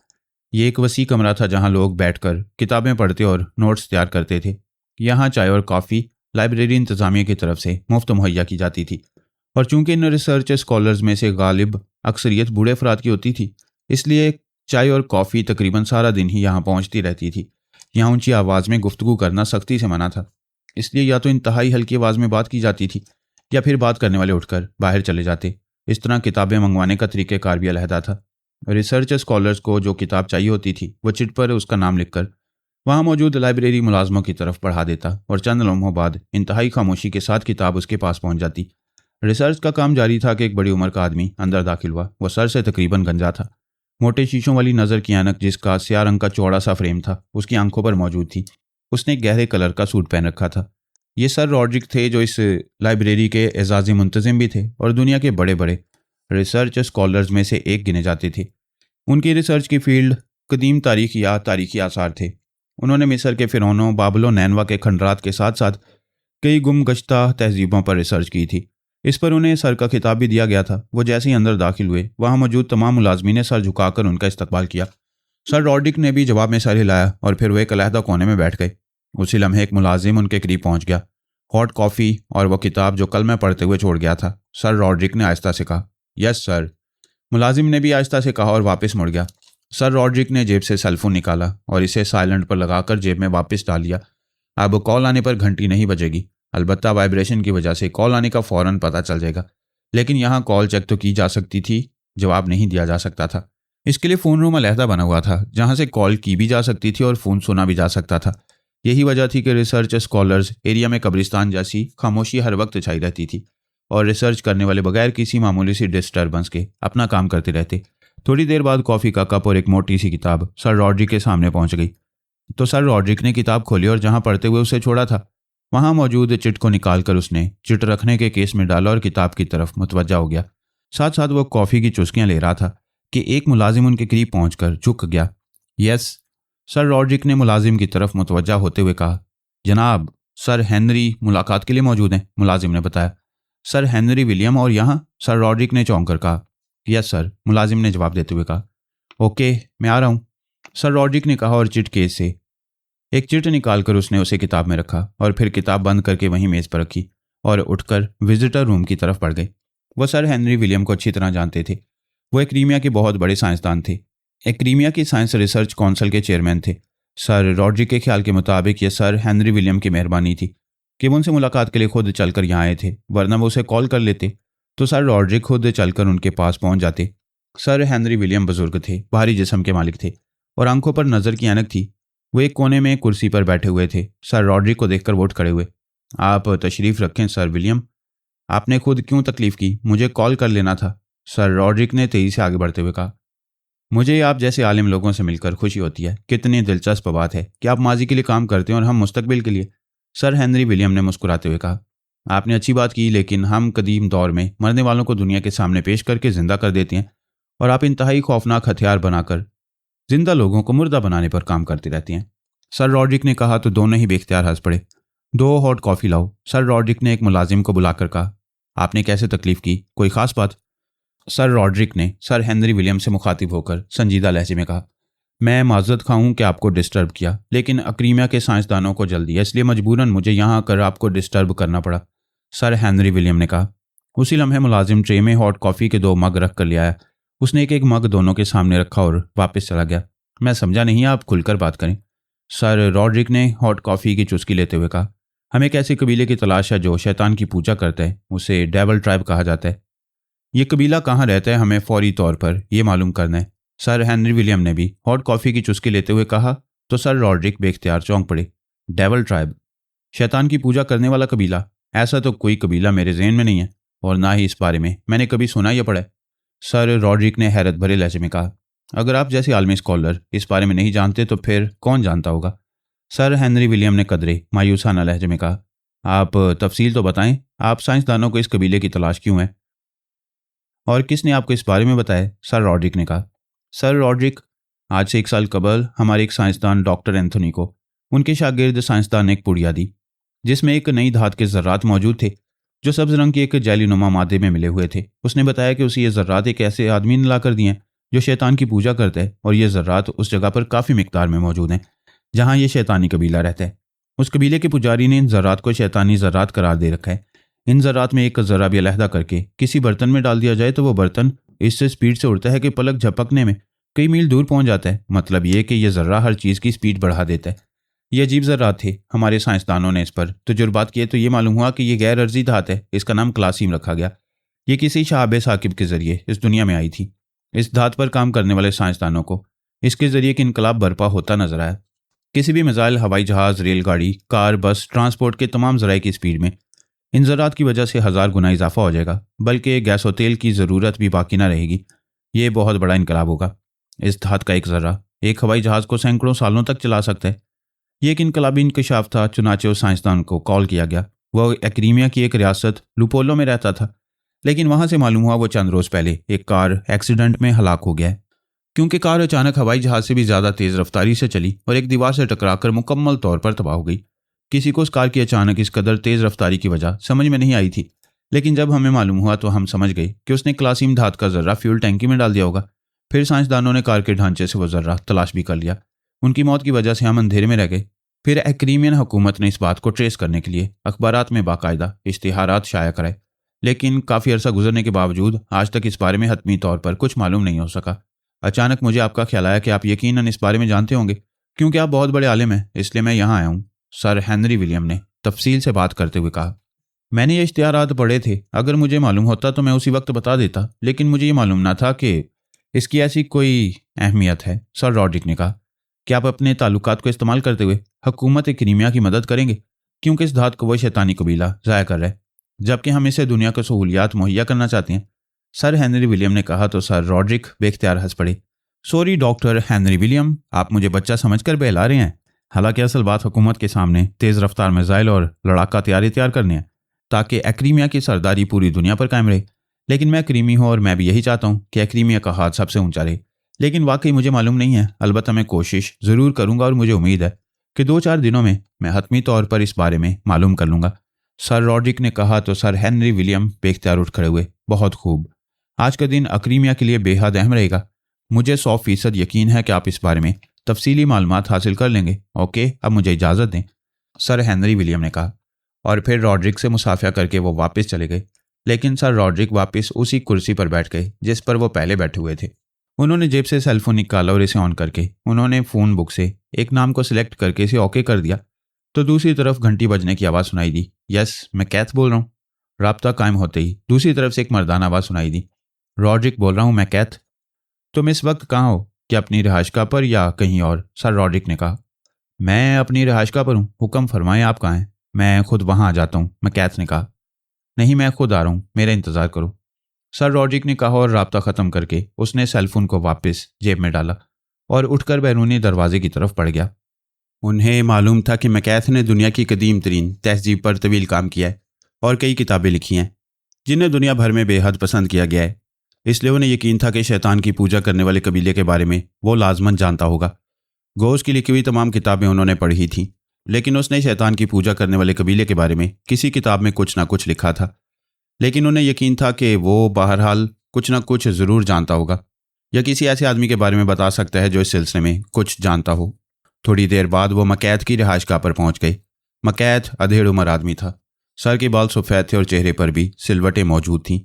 ये एक वसी कमरा था जहां लोग बैठकर किताबें पढ़ते और नोट्स तैयार करते थे। यहाँ चाय और कॉफ़ी लाइब्रेरी इंतज़ामिया की तरफ से मुफ्त मुहैया की जाती थी, और चूंकि इन रिसर्च स्कॉलर्स में से गालिब अक्सरियत बूढ़े अफराद की होती थी, इसलिए चाय और कॉफ़ी तकरीबन सारा दिन ही यहाँ पहुँचती रहती थी। यहाँ ऊंची आवाज़ में गुफ्तगू करना सख्ती से मना था, इसलिए या तो इंतहाई हल्की आवाज़ में बात की जाती थी या फिर बात करने वाले उठकर बाहर चले जाते। इस तरह किताबें मंगवाने का तरीक़ेकार भी अलहदा था। रिसर्च स्कॉलर्स को जो किताब चाहिए होती थी वो चिट पर उसका नाम लिखकर वहाँ मौजूद लाइब्रेरी मुलाजमों की तरफ पढ़ा देता, और चंद लम्हों बाद इंतहाई खामोशी के साथ किताब उसके पास पहुँच जाती। रिसर्च का काम जारी था कि एक बड़ी उम्र का आदमी अंदर दाखिल हुआ। वह सर से तकरीबन गंजा था। मोटे शीशों वाली नज़र की ऐनक, जिसका स्याह रंग का चौड़ा सा फ्रेम था, उसकी आंखों पर मौजूद थी। उसने एक गहरे कलर का सूट पहन रखा था। ये सर रॉड्रिक थे, जो इस लाइब्रेरी के एजाज़ी मुंतजिम भी थे और दुनिया के बड़े बड़े रिसर्च स्कॉलर्स में से एक गिने जाते थे। उनकी रिसर्च की फील्ड कदीम तारीख या तारीखी आसार थे। उन्होंने मिस्र के फ़िरौनों, बाबलो नैनवा के खंडरात के साथ साथ कई गुमगश्ता तहजीबों पर रिसर्च की थी। इस पर उन्हें सर का खिताब भी दिया गया था। वो जैसे ही अंदर दाखिल हुए, वहाँ मौजूद तमाम मुलाजमीन ने सर झुकाकर उनका इस्तकबाल किया। सर रॉड्रिक ने भी जवाब में सर हिलाया और फिर वो एक अलहदा कोने में बैठ गए। उसी लम्हे एक मुलाजिम उनके करीब पहुँच गया। हॉट कॉफ़ी और वह किताब जो कल मैं पढ़ते हुए छोड़ गया था, सर रॉड्रिक ने आहिस्ता से कहा। यस सर, मुलाजिम ने भी आहिस्ता से कहा और वापस मुड़ गया। सर रॉड्रिक ने जेब से सेलफोन निकाला और इसे साइलेंट पर लगाकर जेब में वापस डाल लिया। अब कॉल आने पर घंटी नहीं बजेगी, अलबत्ता वाइब्रेशन की वजह से कॉल आने का फ़ौरन पता चल जाएगा, लेकिन यहाँ कॉल चेक तो की जा सकती थी, जवाब नहीं दिया जा सकता था। इसके लिए फ़ोन रूम अलहदा बना हुआ था, जहाँ से कॉल की भी जा सकती थी और फ़ोन सुना भी जा सकता था। यही वजह थी कि रिसर्च स्कॉलर्स एरिया में कब्रिस्तान जैसी खामोशी हर वक्त छाई रहती थी, और रिसर्च करने वाले बगैर किसी मामूली सी डिस्टर्बेंस के अपना काम करते रहते। थोड़ी देर बाद कॉफ़ी का कप और एक मोटी सी किताब सर रॉड्रिक के सामने पहुंच गई, तो सर रॉड्रिक ने किताब खोली और जहां पढ़ते हुए उसे छोड़ा था, वहां मौजूद चिट को निकालकर उसने चिट रखने के केस में डाला और किताब की तरफ मुतवज्जा हो गया। साथ साथ वो कॉफ़ी की चुस्कियां ले रहा था कि एक मुलाजिम उनके करीब पहुंचकर झुक गया। यस, सर रॉड्रिक ने मुलाजिम की तरफ मुतवज्जा होते हुए कहा। जनाब, सर हेनरी मुलाकात के लिए मौजूद हैं, मुलाजिम ने बताया। सर हेनरी विलियम और यहाँ? सर रॉड्रिक ने चौंक कर कहा। यस सर, मुलाजिम ने जवाब देते हुए कहा। ओके, मैं आ रहा हूँ, सर रॉड्रिक ने कहा और चिट केस से एक चिट निकालकर उसने उसे किताब में रखा और फिर किताब बंद करके वहीं मेज़ पर रखी और उठकर विजिटर रूम की तरफ बढ़ गए। वह सर हेनरी विलियम को अच्छी तरह जानते थे। वो एक क्रीमिया के बहुत बड़े साइंसदान थे, एक क्रीमिया की साइंस रिसर्च काउंसिल के चेयरमैन थे। सर रॉड्रिक के ख्याल के मुताबिक यह सर हेनरी विलियम की मेहरबानी थी कि वो उनसे मुलाकात के लिए खुद चलकर यहाँ आए थे, वरना वो उसे कॉल कर लेते तो सर रॉड्रिक खुद चलकर उनके पास पहुंच जाते। सर हेनरी विलियम बुजुर्ग थे, भारी जिस्म के मालिक थे और आंखों पर नज़र की ऐनक थी। वो एक कोने में कुर्सी पर बैठे हुए थे। सर रॉड्रिक को देखकर वो उठ खड़े हुए। आप तशरीफ़ रखें सर विलियम, आपने खुद क्यों तकलीफ़ की, मुझे कॉल कर लेना था, सर रॉड्रिक ने तेज़ी से आगे बढ़ते हुए कहा। मुझे आप जैसे आलिम लोगों से मिलकर खुशी होती है। कितनी दिलचस्प बात है कि आप माजी के लिए काम करते हैं और हम मुस्तकबिल के लिए, सर हेनरी विलियम ने मुस्कुराते हुए कहा। आपने अच्छी बात की, लेकिन हम कदीम दौर में मरने वालों को दुनिया के सामने पेश करके ज़िंदा कर देते हैं और आप इंतहाई खौफनाक हथियार बनाकर जिंदा लोगों को मुर्दा बनाने पर काम करती रहती हैं। सर रॉड्रिक ने कहा तो दोनों ही बेख्तियार हंस पड़े। 2 हॉट कॉफ़ी लाओ, सर रॉड्रिक ने एक मुलाजिम को बुलाकर कहा। आपने कैसे तकलीफ़ की, कोई ख़ास बात? सर रॉड्रिक ने सर हेनरी विलियम से मुखातिब होकर संजीदा लहजे में कहा। मैं माजरत खा हूँ कि आपको डिस्टर्ब किया, लेकिन क्रीमिया के साइंसदानों को जल्दी है, इसलिए मजबूरन मुझे यहाँ आकर आपको डिस्टर्ब करना पड़ा, सर हेनरी विलियम ने कहा। उसी लम्हे मुलाजिम ट्रे में हॉट कॉफ़ी के 2 मग रख कर ले आया। उसने एक एक मग दोनों के सामने रखा और वापस चला गया। मैं समझा नहीं, आप खुलकर बात करें, सर रॉड्रिक ने हॉट कॉफ़ी की चुस्की लेते हुए कहा। हमें एक ऐसे कबीले की तलाश है जो शैतान की पूजा करता है, उसे डेविल ट्राइब कहा जाता है। ये कबीला कहाँ रहता है, हमें फौरी तौर पर यह मालूम करना है, सर हेनरी विलियम ने भी हॉट कॉफ़ी की चुस्की लेते हुए कहा। तो सर रॉड्रिक बेख्तियार चौंक पड़े। डेविल ट्राइब, शैतान की पूजा करने वाला कबीला? ऐसा तो कोई कबीला मेरे ज़हन में नहीं है और ना ही इस बारे में मैंने कभी सुना या पढ़ा है, सर रॉड्रिक ने हैरत भरे लहजे में कहा। अगर आप जैसे आलमी स्कॉलर इस बारे में नहीं जानते तो फिर कौन जानता होगा? सर हेनरी विलियम ने कदरे मायूसाना लहजे में कहा। आप तफसील तो बताएं, आप साइंसदानों को इस कबीले की तलाश क्यों है और किसने आपको इस बारे में बताया? सर रॉड्रिक ने कहा। सर रॉड्रिक, आज से 1 साल कबल हमारे एक साइंसदान डॉक्टर एंथोनी को उनके शागिर्द साइंसदान ने एक पुड़िया दी जिसमें एक नई धात के ज़र्रात मौजूद थे जो सब्ज रंग के एक जैलीनुमा मादे में मिले हुए थे। उसने बताया कि उसे ये ज़र्रात एक ऐसे आदमी ने ला कर दिए हैं जो शैतान की पूजा करता है और ये ज़र्रात उस जगह पर काफ़ी मिकदार में मौजूद हैं जहाँ ये शैतानी कबीला रहता है। उस कबीले के पुजारी ने इन ज़र्रात को शैतानी ज़र्रात करार दे रखा है। इन ज़र्रात में एक ज़र्रा भी अलहदा करके किसी बर्तन में डाल दिया जाए तो वो बर्तन इससे स्पीड से उड़ता है कि पलक झपकने में कई मील दूर पहुंच जाता है। मतलब ये कि यह ज़र्रा हर चीज़ की स्पीड बढ़ा देता है। ये अजीब ज़र्रात थे। हमारे साइंसदानों ने इस पर तजुर्बात किए तो ये मालूम हुआ कि यह गैर अर्जी धात है। इसका नाम क्लासीम रखा गया। ये किसी शहाब साकिब के ज़रिए इस दुनिया में आई थी। इस धात पर काम करने वाले साइंसदानों को इसके ज़रिए एक इनकलाब बर्पा होता नजर आया। किसी भी मिसाइल, हवाई जहाज़, रेलगाड़ी, कार, बस, ट्रांसपोर्ट के तमाम ज़राए की स्पीड में इन ज़रात की वजह से 1000 गुना इजाफा हो जाएगा, बल्कि गैस और तेल की ज़रूरत भी बाकी ना रहेगी। ये बहुत बड़ा इनकलाब होगा। इस धात का एक ज़र्रा एक हवाई जहाज़ को सैकड़ों सालों तक चला सकता है। ये एक इनकलाबी इंकशाफ था। चुनाचे उस साइंसदान को कॉल किया गया। वह एक्रीमिया की एक रियासत लुपोलो में रहता था, लेकिन वहाँ से मालूम हुआ वो चंद रोज़ पहले एक कार एक्सीडेंट में हलाक हो गया है क्योंकि कार अचानक हवाई जहाज़ से भी ज़्यादा तेज़ रफ्तारी से चली और एक दीवार से टकराकर मुकम्मल तौर पर तबाह हो गई। किसी को उस कार की अचानक इस कदर तेज़ रफ्तारी की वजह समझ में नहीं आई थी, लेकिन जब हमें मालूम हुआ तो हम समझ गए कि उसने क्लासीम धात का ज़र्रा फ्यूल टैंकी में डाल दिया होगा। फिर साइंसदानों ने कार के ढांचे से वो ज़र्रा तलाश भी कर लिया। उनकी मौत की वजह से हम अंधेरे में रह गए। फिर एक्रीमियन हुकूमत ने इस बात को ट्रेस करने के लिए अखबारात में बाकायदा इश्तिहारात शाया कराए, लेकिन काफ़ी अरसा गुजरने के बावजूद आज तक इस बारे में हतमी तौर पर कुछ मालूम नहीं हो सका। अचानक मुझे आपका ख्याल आया कि आप यकीनन इस बारे में जानते होंगे क्योंकि आप बहुत बड़े आलिम हैं, इसलिए मैं यहाँ आया हूँ। सर हेनरी विलियम ने तफसील से बात करते हुए कहा। मैंने ये इश्तिहारात पढ़े थे। अगर मुझे मालूम होता तो मैं उसी वक्त बता देता, लेकिन मुझे ये मालूम ना था कि इसकी ऐसी कोई अहमियत है। सर रॉड्रिक ने कहा। क्या आप अपने ताल्लुकात को इस्तेमाल करते हुए हुकूमत क्रीमिया की मदद करेंगे क्योंकि इस धात को वह शैतानी कबीला ज़ाया कर रहा है जबकि हम इसे दुनिया को सहूलियात मुहैया करना चाहते हैं? सर हेनरी विलियम ने कहा तो सर रॉड्रिक बेख्तियार हंस पड़े। सॉरी डॉक्टर हेनरी विलियम, आप मुझे बच्चा समझकर बहला रहे हैं। हालांकि असल बात हुकूमत के सामने तेज़ रफ्तार मिसाइल और लड़ाका तैयार करने हैं ताकि एक्रीमिया की सरदारी पूरी दुनिया पर कायम रहे। लेकिन मैं क्रीमी हूँ और मैं भी यही चाहता हूँ कि एक्रीमिया का हाथ सबसे ऊंचा रहे। लेकिन वाकई मुझे मालूम नहीं है। अलबत्ता मैं कोशिश ज़रूर करूँगा और मुझे उम्मीद है कि 2-4 दिनों में मैं हतमी तौर पर इस बारे में मालूम कर लूँगा। सर रॉड्रिक ने कहा तो सर हेनरी विलियम बेख्तियार उठ खड़े हुए। बहुत खूब। आज का दिन अक्रीमिया के लिए बेहद अहम रहेगा। मुझे 100% यकीन है कि आप इस बारे में तफसीली मालूमात हासिल कर लेंगे। ओके, अब मुझे इजाज़त दें, सर हेनरी विलियम ने कहा। और फिर रॉड्रिक से मुसाफिया करके वो वापस चले गए। लेकिन सर रॉड्रिक वापस उसी कुर्सी पर बैठ गए जिस पर वो पहले बैठे हुए थे। उन्होंने जेब से सेलफोन निकाला और इसे ऑन करके उन्होंने फ़ोन बुक से एक नाम को सिलेक्ट करके इसे ओके कर दिया तो दूसरी तरफ घंटी बजने की आवाज़ सुनाई दी। यस, मैं कैथ बोल रहा हूँ। राब्ता कायम होते ही दूसरी तरफ से एक मर्दाना आवाज़ सुनाई दी। रॉड्रिक बोल रहा हूँ, मैं कैथ। तुम इस वक्त कहाँ हो? क्या अपनी रिहाइशगाह पर या कहीं और? सर रॉड्रिक ने कहा। मैं अपनी रिहाइशगाह पर हूँ। हुक्म फरमाएं, आप कहाँ हैं? मैं खुद वहाँ आ जाता हूँ, मैं कैथ ने कहा। नहीं, मैं खुद आ रहा हूँ, मेरा इंतज़ार करो, सर रॉड्रिक ने कहा और राब्ता ख़त्म करके उसने सेलफोन को वापस जेब में डाला और उठकर बैरूनी दरवाजे की तरफ बढ़ गया। उन्हें मालूम था कि मैकैथ ने दुनिया की कदीम तरीन तहजीब पर तवील काम किया है और कई किताबें लिखी हैं जिन्हें दुनिया भर में बेहद पसंद किया गया है। इसलिए उन्हें यकीन था कि शैतान की पूजा करने वाले कबीले के बारे में वो लाजमन जानता होगा। गोश्त की लिखी हुई तमाम किताबें उन्होंने पढ़ी थीं, लेकिन उसने शैतान की पूजा करने वाले कबीले के बारे में किसी किताब में कुछ ना कुछ लिखा था। लेकिन उन्हें यकीन था कि वो बहरहाल कुछ ना कुछ ज़रूर जानता होगा या किसी ऐसे आदमी के बारे में बता सकता है जो इस सिलसिले में कुछ जानता हो। थोड़ी देर बाद वो मकैथ की रिहाइशगाह पर पहुंच गए। मकैथ अधेड़ उम्र आदमी था। सर के बाल सफ़ेद थे और चेहरे पर भी सिलवटें मौजूद थीं।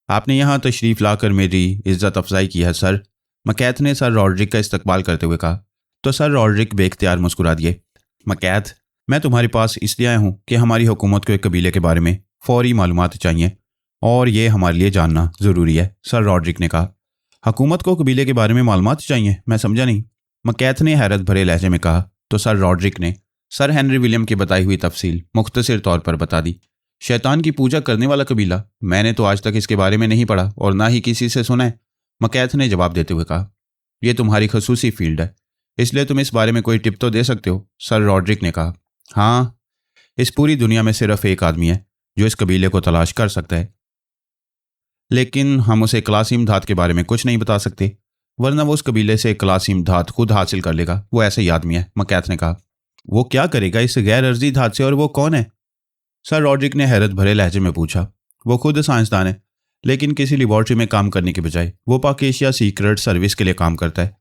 आपने यहाँ तशरीफ़ लाकर मेरी इज़्ज़त अफजाई की है सर, मकैथ ने सर रॉड्रिक का इस्तकबाल करते हुए कहा। तो सर रॉड्रिक बेख्तियार मुस्कुरा दिए। मकैथ, मैं तुम्हारे पास इसलिए आया हूँ कि हमारी हुकूमत को एक कबीले के बारे में फ़ौरी मालूमात चाहिए और ये हमारे लिए जानना ज़रूरी है, सर रॉड्रिक ने कहा। हुकूमत को कबीले के बारे में मालूमात चाहिए? मैं समझा नहीं, मकैथ ने हैरत भरे लहजे में कहा। तो सर रॉड्रिक ने सर हेनरी विलियम की बताई हुई तफसील मुख्तसर तौर पर बता दी। शैतान की पूजा करने वाला कबीला? मैंने तो आज तक इसके बारे में नहीं पढ़ा और ना ही किसी से सुना है, मकैथ ने जवाब देते हुए कहा। ये तुम्हारी खसूसी फील्ड है, इसलिए तुम इस बारे में कोई टिप तो दे सकते हो, सर रॉड्रिक ने कहा। हाँ, इस पूरी दुनिया में सिर्फ एक आदमी है जो इस कबीले को तलाश कर सकता है, लेकिन हम उसे क्लासीम धात के बारे में कुछ नहीं बता सकते, वरना वो उस कबीले से क्लासीम धात खुद हासिल कर लेगा। वो ऐसा ही आदमी है, मकैथ ने कहा। वो क्या करेगा इस गैर अर्जी धात से, और वो कौन है? सर रॉड्रिक ने हैरत भरे लहजे में पूछा। वो खुद साइंसदान है, लेकिन किसी लेबॉर्ट्री में काम करने के बजाय वो पाक एशिया सीक्रेट सर्विस के लिए काम करता है।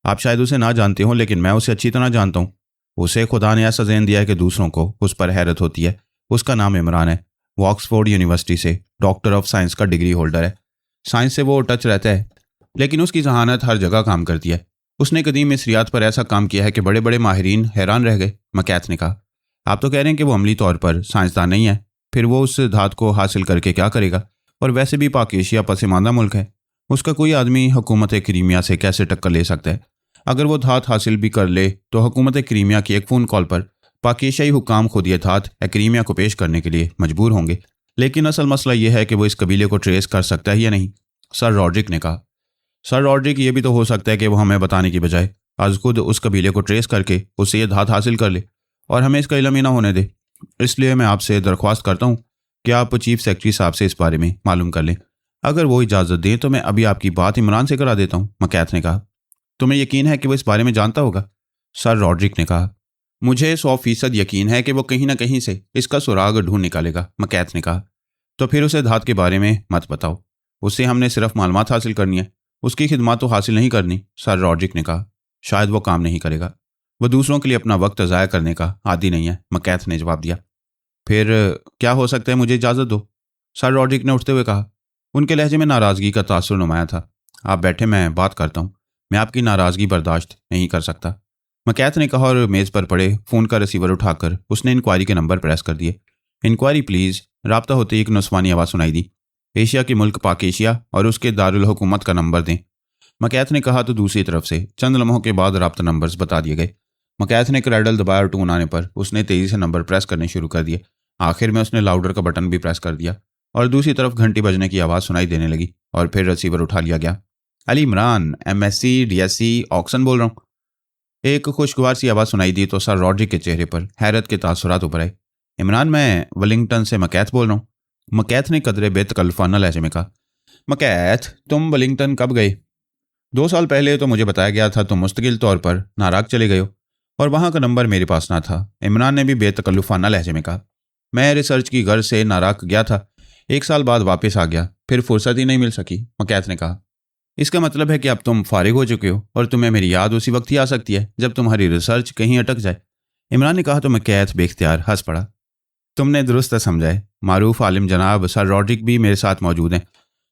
आप शायद उसे ना जानते हो, लेकिन मैं उसे अच्छी तरह जानता हूँ। उसे खुदा ने ऐसा ज़हन दिया है कि दूसरों को उस पर हैरत होती है। उसका नाम इमरान है। वो ऑक्सफोर्ड यूनिवर्सिटी से डॉक्टर ऑफ साइंस का डिग्री होल्डर है। साइंस से वो टच रहता है, लेकिन उसकी जहानत हर जगह काम करती है। उसने कदीम मिस्रियात पर ऐसा काम किया है कि बड़े बड़े माहिरीन हैरान रह गए, मकैथ ने कहा। आप तो कह रहे हैं कि वो अमली तौर पर साइंसदान नहीं है, फिर वो उस धात को हासिल करके क्या करेगा? और वैसे भी पाक एशिया पसमानदा मुल्क है, उसका कोई आदमी हुकूमत क्रीमिया से कैसे टक्कर ले सकता है? अगर वो धात हासिल भी कर ले तो हुकूमत क्रीमिया की एक फ़ोन कॉल पर पाक एशियाई हुक्काम खुद ये धात क्रीमिया को पेश करने के लिए मजबूर होंगे। लेकिन असल मसला यह है कि वो इस कबीले को ट्रेस कर सकता है या नहीं, सर रॉड्रिक ने कहा। सर रॉड्रिक, ये भी तो हो सकता है कि वो हमें बताने की बजाय आज खुद उस कबीले को ट्रेस करके उससे ये धात हासिल कर ले और हमें इसका इल्म ही ना होने दे। इसलिए मैं आपसे दरख्वास्त करता हूँ कि आप चीफ सेक्रेटरी साहब से इस बारे में मालूम कर लें। अगर वो इजाज़त दें तो मैं अभी आपकी बात इमरान से करा देता हूँ, मकैथ ने कहा। तुम्हें यकीन है कि वो इस बारे में जानता होगा? सर रॉड्रिक ने कहा। मुझे 100% यकीन है कि वो कहीं ना कहीं से इसका सुराग ढूंढ निकालेगा, मकैथ ने कहा। तो फिर उसे धात के बारे में मत बताओ, उससे हमने सिर्फ मालूमात हासिल करनी है, उसकी खिदमत तो हासिल नहीं करनी, सर रॉड्रिक ने कहा। शायद वो काम नहीं करेगा, वो दूसरों के लिए अपना वक्त ज़ाया करने का आदी नहीं है, मकैथ ने जवाब दिया। फिर क्या हो सकता है, मुझे इजाज़त दो, सर रॉड्रिक ने उठते हुए कहा। उनके लहजे में नाराज़गी का तासुर नुमाया था। आप बैठे, मैं बात करता हूँ, मैं आपकी नाराज़गी बर्दाश्त नहीं कर सकता, मकैथ ने कहा, और मेज़ पर पड़े फ़ोन का रिसीवर उठाकर उसने इंक्वायरी के नंबर प्रेस कर दिए। Enquiry please. राब्ता होते एक नस्वानी आवाज़ सुनाई दी। एशिया के मुल्क पाक एशिया और उसके दारुल हुकूमत का नंबर दें, मकैथ ने कहा। तो दूसरी तरफ से चंद लम्हों के बाद राब्ता नंबर्स बता दिए गए। मकैथ ने क्रैडल दबाया और टून आने पर उसने तेज़ी से नंबर प्रेस करने शुरू कर दिए। आखिर में उसने लाउडर का बटन भी प्रेस कर दिया और दूसरी तरफ घंटी बजने की आवाज़ सुनाई देने लगी और फिर रिसीवर उठा लिया गया। Ali Imran, MSc DSc Oxon बोल रहा हूँ, एक खुशगवार सी आवाज़ सुनाई दी तो सर रॉड्रिक के चेहरे पर हैरत के तासुरात उभर आए। इमरान, मैं वेलिंगटन से मकैथ बोल रहा हूँ, मकैथ ने कदरे बेतकल्फाना लहजे में कहा। मकैथ, तुम वेलिंगटन कब गए? 2 साल पहले तो मुझे बताया गया था तुम मुस्तकिल तौर पर नाराक चले गए हो और वहाँ का नंबर मेरे पास ना था, इमरान ने भी बेतकल्लुफाना लहजे में कहा। मैं रिसर्च की गर्ज से नाराक गया था, 1 साल बाद वापस आ गया, फिर फुर्सत ही नहीं मिल सकी, मकैथ ने कहा। इसका मतलब है कि अब तुम फारिग हो चुके हो और तुम्हें मेरी याद उसी वक्त ही आ सकती है जब तुम्हारी रिसर्च कहीं अटक जाए, इमरान ने कहा। तो मकैथ बेख्तियार हंस पड़ा। तुमने दुरुस्त समझा है, मारूफ आलिम जनाब सर रॉड्रिक भी मेरे साथ मौजूद हैं।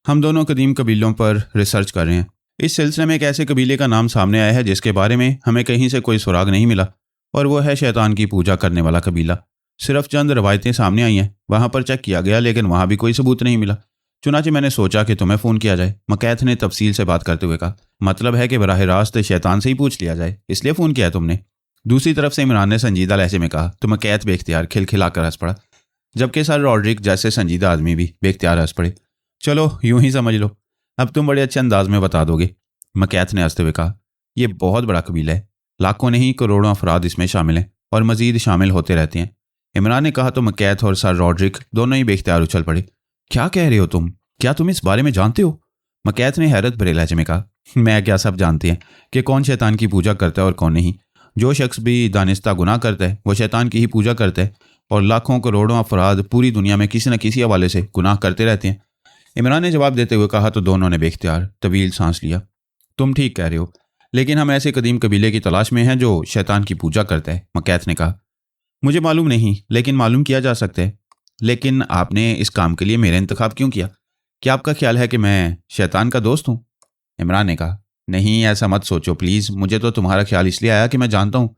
हम दोनों कदीम कबीलों पर रिसर्च कर रहे हैं। इस सिलसिले में एक ऐसे कबीले का नाम सामने आया है जिसके बारे में हमें कहीं से कोई सुराग नहीं मिला, और वो है शैतान की पूजा करने वाला कबीला। सिर्फ चंद रवायतें सामने आई हैं, वहाँ पर चेक किया गया लेकिन वहाँ भी कोई सबूत नहीं मिला। चुनाचे मैंने सोचा कि तुम्हें फ़ोन किया जाए, मकैथ ने तफसील से बात करते हुए कहा। मतलब है कि बराह रास्त शैतान से ही पूछ लिया जाए, इसलिए फ़ोन किया तुमने? दूसरी तरफ से इमरान ने संजीदा लहजे में कहा। तो मकैथ बेख्तियार खिलखिलाकर हंस पड़ा, जबकि सर रॉड्रिक जैसे संजीदा आदमी भी बेख्तियार हंस पड़े। चलो यूं ही समझ लो, अब तुम बड़े अच्छे अंदाज में बता दोगे, मकैथ ने हंसते हुए कहा। यह बहुत बड़ा कबीला है, लाखों नहीं करोड़ों अफराद इसमें शामिल हैं और मजीद शामिल होते रहते हैं, इमरान ने कहा। तो मकैथ और सर रॉड्रिक दोनों ही बेख्तियार उछल पड़े। क्या कह रहे हो तुम? क्या तुम इस बारे में जानते हो? मकैथ ने हैरत भरे लहजे में कहा। मैं क्या, सब जानते हैं कि कौन शैतान की पूजा करता है और कौन नहीं। जो शख्स भी दानिस्ता गुनाह करता है वो शैतान की ही पूजा करता है, और लाखों करोड़ों अफराद पूरी दुनिया में किसी न किसी हवाले से गुनाह करते रहते हैं, इमरान ने जवाब देते हुए कहा। तो दोनों ने बेख्तियार तवील सांस लिया। तुम ठीक कह रहे हो, लेकिन हम ऐसे कदीम कबीले की तलाश में हैं जो शैतान की पूजा करता है, मकैथ ने कहा। मुझे मालूम नहीं, लेकिन मालूम किया जा सकता है। लेकिन आपने इस काम के लिए मेरा इंतखाब क्यों किया? क्या आपका ख्याल है कि मैं शैतान का दोस्त हूँ? इमरान ने कहा। नहीं, ऐसा मत सोचो प्लीज़, मुझे तो तुम्हारा ख्याल इसलिए आया कि मैं जानता हूँ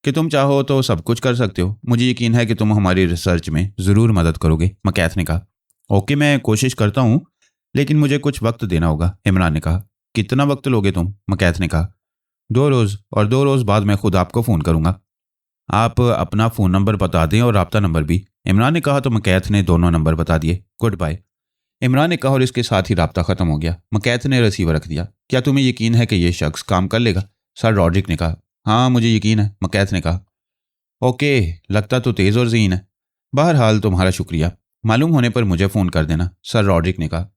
कि तुम चाहो तो सब कुछ कर सकते हो। मुझे यकीन है कि तुम हमारी रिसर्च में ज़रूर मदद करोगे, मकैथ ने कहा। ओके, मैं कोशिश करता हूँ, लेकिन मुझे कुछ वक्त देना होगा, इमरान ने कहा। कितना वक्त लोगे तुम? मकैथ ने कहा। 2 रोज़, और 2 रोज़ बाद मैं खुद आपको फ़ोन करूँगा। आप अपना फ़ोन नंबर बता दें और राब्ता नंबर भी, इमरान ने कहा। तो मकैथ ने दोनों नंबर बता दिए। Good bye. इमरान ने कहा और इसके साथ ही राब्ता ख़त्म हो गया। मकैथ ने रिसीवर रख दिया। क्या तुम्हें यकीन है कि यह शख्स काम कर लेगा? सर रॉड्रिक ने कहा। हाँ मुझे यकीन है, मकैथ ने कहा। ओके, लगता तो तेज़ और ज़हीन है। बहरहाल तुम्हारा शुक्रिया, मालूम होने पर मुझे फ़ोन कर देना, सर रॉड्रिक ने कहा।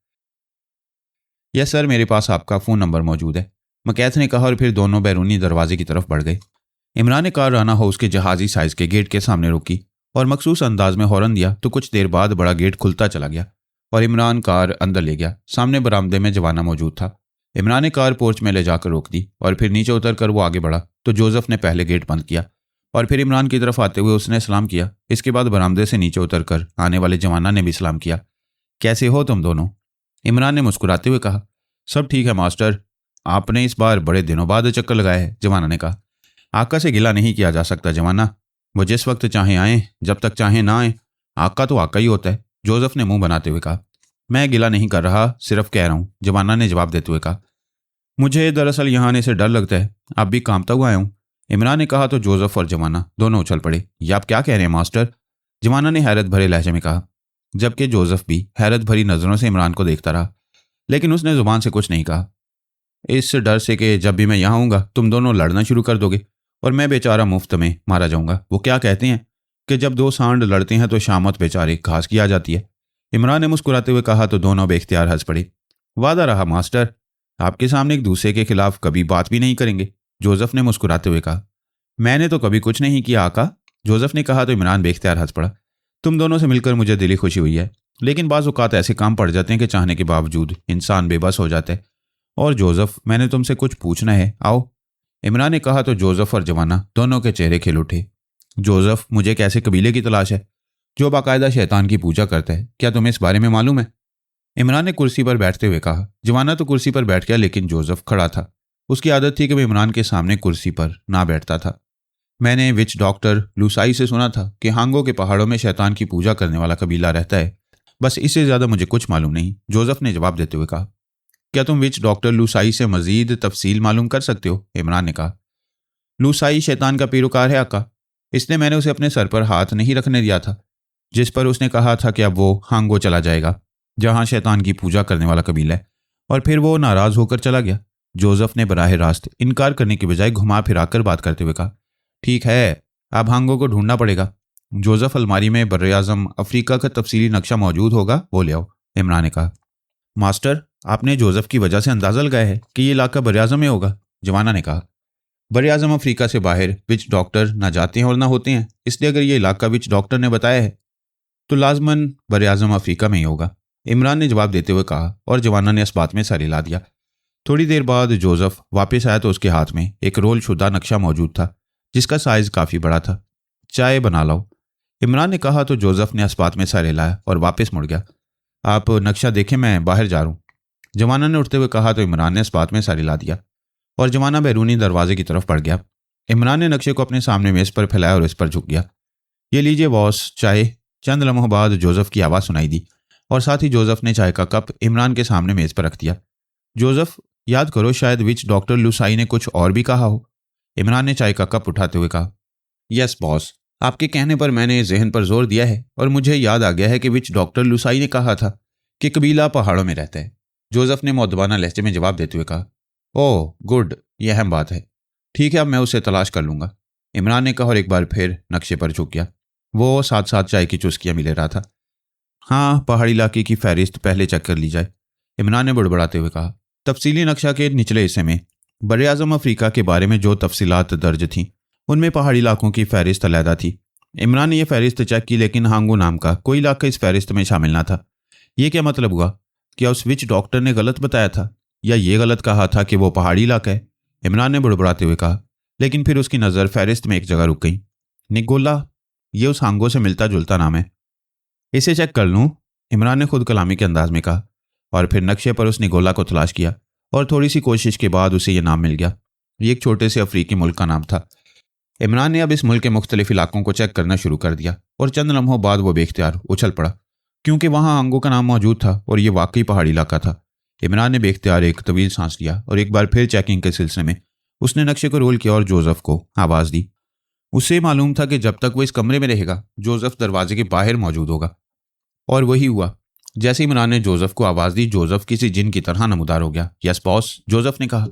यस सर, मेरे पास आपका फ़ोन नंबर मौजूद है, मकैथ ने कहा और फिर दोनों बैरूनी दरवाजे की तरफ बढ़ गए। इमरान ने कार राना हाउस के जहाज़ी साइज़ के गेट के सामने रोकी और मखसूस अंदाज में हॉर्न दिया तो कुछ देर बाद बड़ा गेट खुलता चला गया और इमरान कार अंदर ले गया। सामने बरामदे में जवाना मौजूद था। इमरान ने कार पोर्च में ले जाकर रोक दी और फिर नीचे उतरकर वो आगे बढ़ा तो जोसेफ ने पहले गेट बंद किया और फिर इमरान की तरफ आते हुए उसने सलाम किया। इसके बाद बरामदे से नीचे उतरकर आने वाले जवाना ने भी सलाम किया। कैसे हो तुम दोनों? इमरान ने मुस्कुराते हुए कहा। सब ठीक है मास्टर, आपने इस बार बड़े दिनों बाद चक्कर लगाया है, जवाना ने कहा। आका से गिला नहीं किया जा सकता जवाना, वो जिस वक्त चाहे आए, जब तक चाहे ना आए, आका तो आका ही होता है, जोसेफ ने मुंह बनाते हुए कहा। मैं गिला नहीं कर रहा, सिर्फ कह रहा हूं, जवाना ने जवाब देते हुए कहा। मुझे दरअसल यहाँ आने से डर लगता है, अब भी कांपता हुआ आया हूँ, इमरान ने कहा तो जोसेफ और जवाना दोनों उछल पड़े। ये आप क्या कह रहे हैं मास्टर? जवाना ने हैरत भरे लहजे में कहा, जबकि जोसेफ भी हैरत भरी नजरों से इमरान को देखता रहा, लेकिन उसने जुबान से कुछ नहीं कहा। इस डर से कि जब भी मैं यहाँ आऊँगा तुम दोनों लड़ना शुरू कर दोगे और मैं बेचारा मुफ्त में मारा जाऊंगा। वो क्या कहते हैं कि जब दो सांड लड़ते हैं तो शामत बेचारे घास की आ जाती है, इमरान ने मुस्कुराते हुए कहा तो दोनों बेख्तियार हंस पड़े। वादा रहा मास्टर, आपके सामने एक दूसरे के खिलाफ कभी बात भी नहीं करेंगे, जोसेफ ने मुस्कुराते हुए कहा। मैंने तो कभी कुछ नहीं किया आका, जोसेफ ने कहा तो इमरान बेख्तियार हंस पड़ा। तुम दोनों से मिलकर मुझे दिली खुशी हुई है, लेकिन बाज़ औक़ात ऐसे काम पड़ जाते हैं कि चाहने के बावजूद इंसान बेबस हो जाता है। और जोसेफ, मैंने तुमसे कुछ पूछना है, आओ, इमरान ने कहा तो जोसेफ और जवाना दोनों के चेहरे खिल उठे। जोसेफ, मुझे एक ऐसे कबीले की तलाश है जो बाकायदा शैतान की पूजा करता है, क्या तुम्हें इस बारे में मालूम है? इमरान ने कुर्सी पर बैठते हुए कहा। जवाना तो कुर्सी पर बैठ गया, लेकिन जोसेफ खड़ा था। उसकी आदत थी कि वह इमरान के सामने कुर्सी पर ना बैठता था। मैंने विच डॉक्टर लुसाई से सुना था कि हांगो के पहाड़ों में शैतान की पूजा करने वाला कबीला रहता है, बस इससे ज्यादा मुझे कुछ मालूम नहीं, जोसेफ ने जवाब देते हुए कहा। क्या तुम विच डॉक्टर लुसाई से मजीद तफसील मालूम कर सकते हो? इमरान ने कहा। लुसाई शैतान का पैरोकार है आका, इसलिए मैंने उसे अपने सर पर हाथ नहीं रखने दिया था, जिस पर उसने कहा था कि अब वो हांगो चला जाएगा जहां शैतान की पूजा करने वाला कबीला है, और फिर वो नाराज होकर चला गया। जोसेफ ने बराह रास्त इनकार करने की बजाय घुमा फिराकर बात करते हुए कहा। ठीक है, अब हांगो को ढूंढना पड़ेगा। जोसेफ, अलमारी में बर्र-ए-आज़म अफ्रीका का तफसीली नक्शा मौजूद होगा, वो ले आओ, इमरान ने कहा। मास्टर, आपने जोसेफ की वजह से अंदाजा लगाया है कि ये इलाका बर्र-ए-आज़म में होगा, जवाना ने कहा। बर्र-ए-आज़म अफ्रीका से बाहर विच डॉक्टर ना जाते हैं और ना होते हैं, इसलिए अगर ये इलाका विच डॉक्टर ने बताया है तो लाजमन बर्र-ए-आज़म अफ्रीका में ही होगा, इमरान ने जवाब देते हुए कहा, और जवाना ने इस बात में सर हिला दिया। थोड़ी देर बाद जोसेफ वापस आया तो उसके हाथ में एक रोल शुदा नक्शा मौजूद था, जिसका साइज काफ़ी बड़ा था। चाय बना लाओ, इमरान ने कहा तो जोसेफ ने इस बात में सर हिलाया और वापस मुड़ गया। आप नक्शा देखें, मैं बाहर जा रहा हूँ, जवाना ने उठते हुए कहा तो इमरान ने इस बात में सर हिला दिया और जवाना बैरूनी दरवाजे की तरफ बढ़ गया। इमरान ने नक्शे को अपने सामने मेज़ पर फैलाया और इस पर झुक गया। ये लीजिए बॉस, चाय। चंद लम्हों बाद जोसेफ की आवाज़ सुनाई दी और साथ ही जोसेफ ने चाय का कप इमरान के सामने मेज़ पर रख दिया। जोसेफ, याद करो, शायद विच डॉक्टर लुसाई ने कुछ और भी कहा हो, इमरान ने चाय का कप उठाते हुए कहा। यस बॉस, आपके कहने पर मैंने जहन पर जोर दिया है और मुझे याद आ गया है कि विच डॉक्टर लुसाई ने कहा था कि कबीला पहाड़ों में रहता है, जोसेफ ने मौदबाना लहजे में जवाब देते हुए कहा। ओह गुड, यह अहम बात है। ठीक है, अब मैं उसे तलाश कर लूंगा, इमरान ने कहा और एक बार फिर नक्शे पर झुक गया। वो साथ साथ चाय की चुस्कियां मिले रहा था। हाँ, पहाड़ी इलाके की फहरिस्त पहले चेक कर ली जाए, इमरान ने बुड़बड़ाते हुए कहा। तफसीली नक्शा के निचले हिस्से में बर्र-ए-आज़म अफ्रीका के बारे में जो तफसीलात दर्ज थीं उनमें पहाड़ी इलाकों की फहरिस्त अलहदा थी। इमरान ने यह फहरिस्त चेक की, लेकिन हांगो नाम का कोई इलाका इस फहरिस्त में शामिल ना था। यह क्या मतलब हुआ? क्या उस विच डॉक्टर ने गलत बताया था या ये गलत कहा था कि वो पहाड़ी इलाका है? इमरान ने बुड़बड़ाते हुए कहा, लेकिन फिर उसकी नज़र फहरिस्त में एक जगह रुक गई। निगोला, ये उस हांगो से मिलता जुलता नाम है, इसे चेक कर लूँ, इमरान ने खुद कलामी के अंदाज में कहा, और फिर नक्शे पर उस निगोला को तलाश किया और थोड़ी सी कोशिश के बाद उसे यह नाम मिल गया। ये एक छोटे से अफ्रीकी मुल्क का नाम था। इमरान ने अब इस मुल्क के मुख्तलिफ इलाकों को चेक करना शुरू कर दिया और चंद लम्हों बाद वो बेख्तियार उछल पड़ा, क्योंकि वहाँ हांगो का नाम मौजूद था और ये वाकई पहाड़ी इलाका था। इमरान ने बेख्तियार एक तवील सांस लिया और एक बार फिर चेकिंग के सिलसिले में उसने नक्शे को रोल किया और जोसेफ को आवाज़ दी। उससे मालूम था कि जब तक वो इस कमरे में रहेगा जोसेफ दरवाजे के बाहर मौजूद होगा, और वही हुआ। जैसे इमरान ने जोसेफ को आवाज़ दी, जोसेफ किसी जिन की तरह नमूदार हो गया। यस बॉस, जोसेफ ने कहा।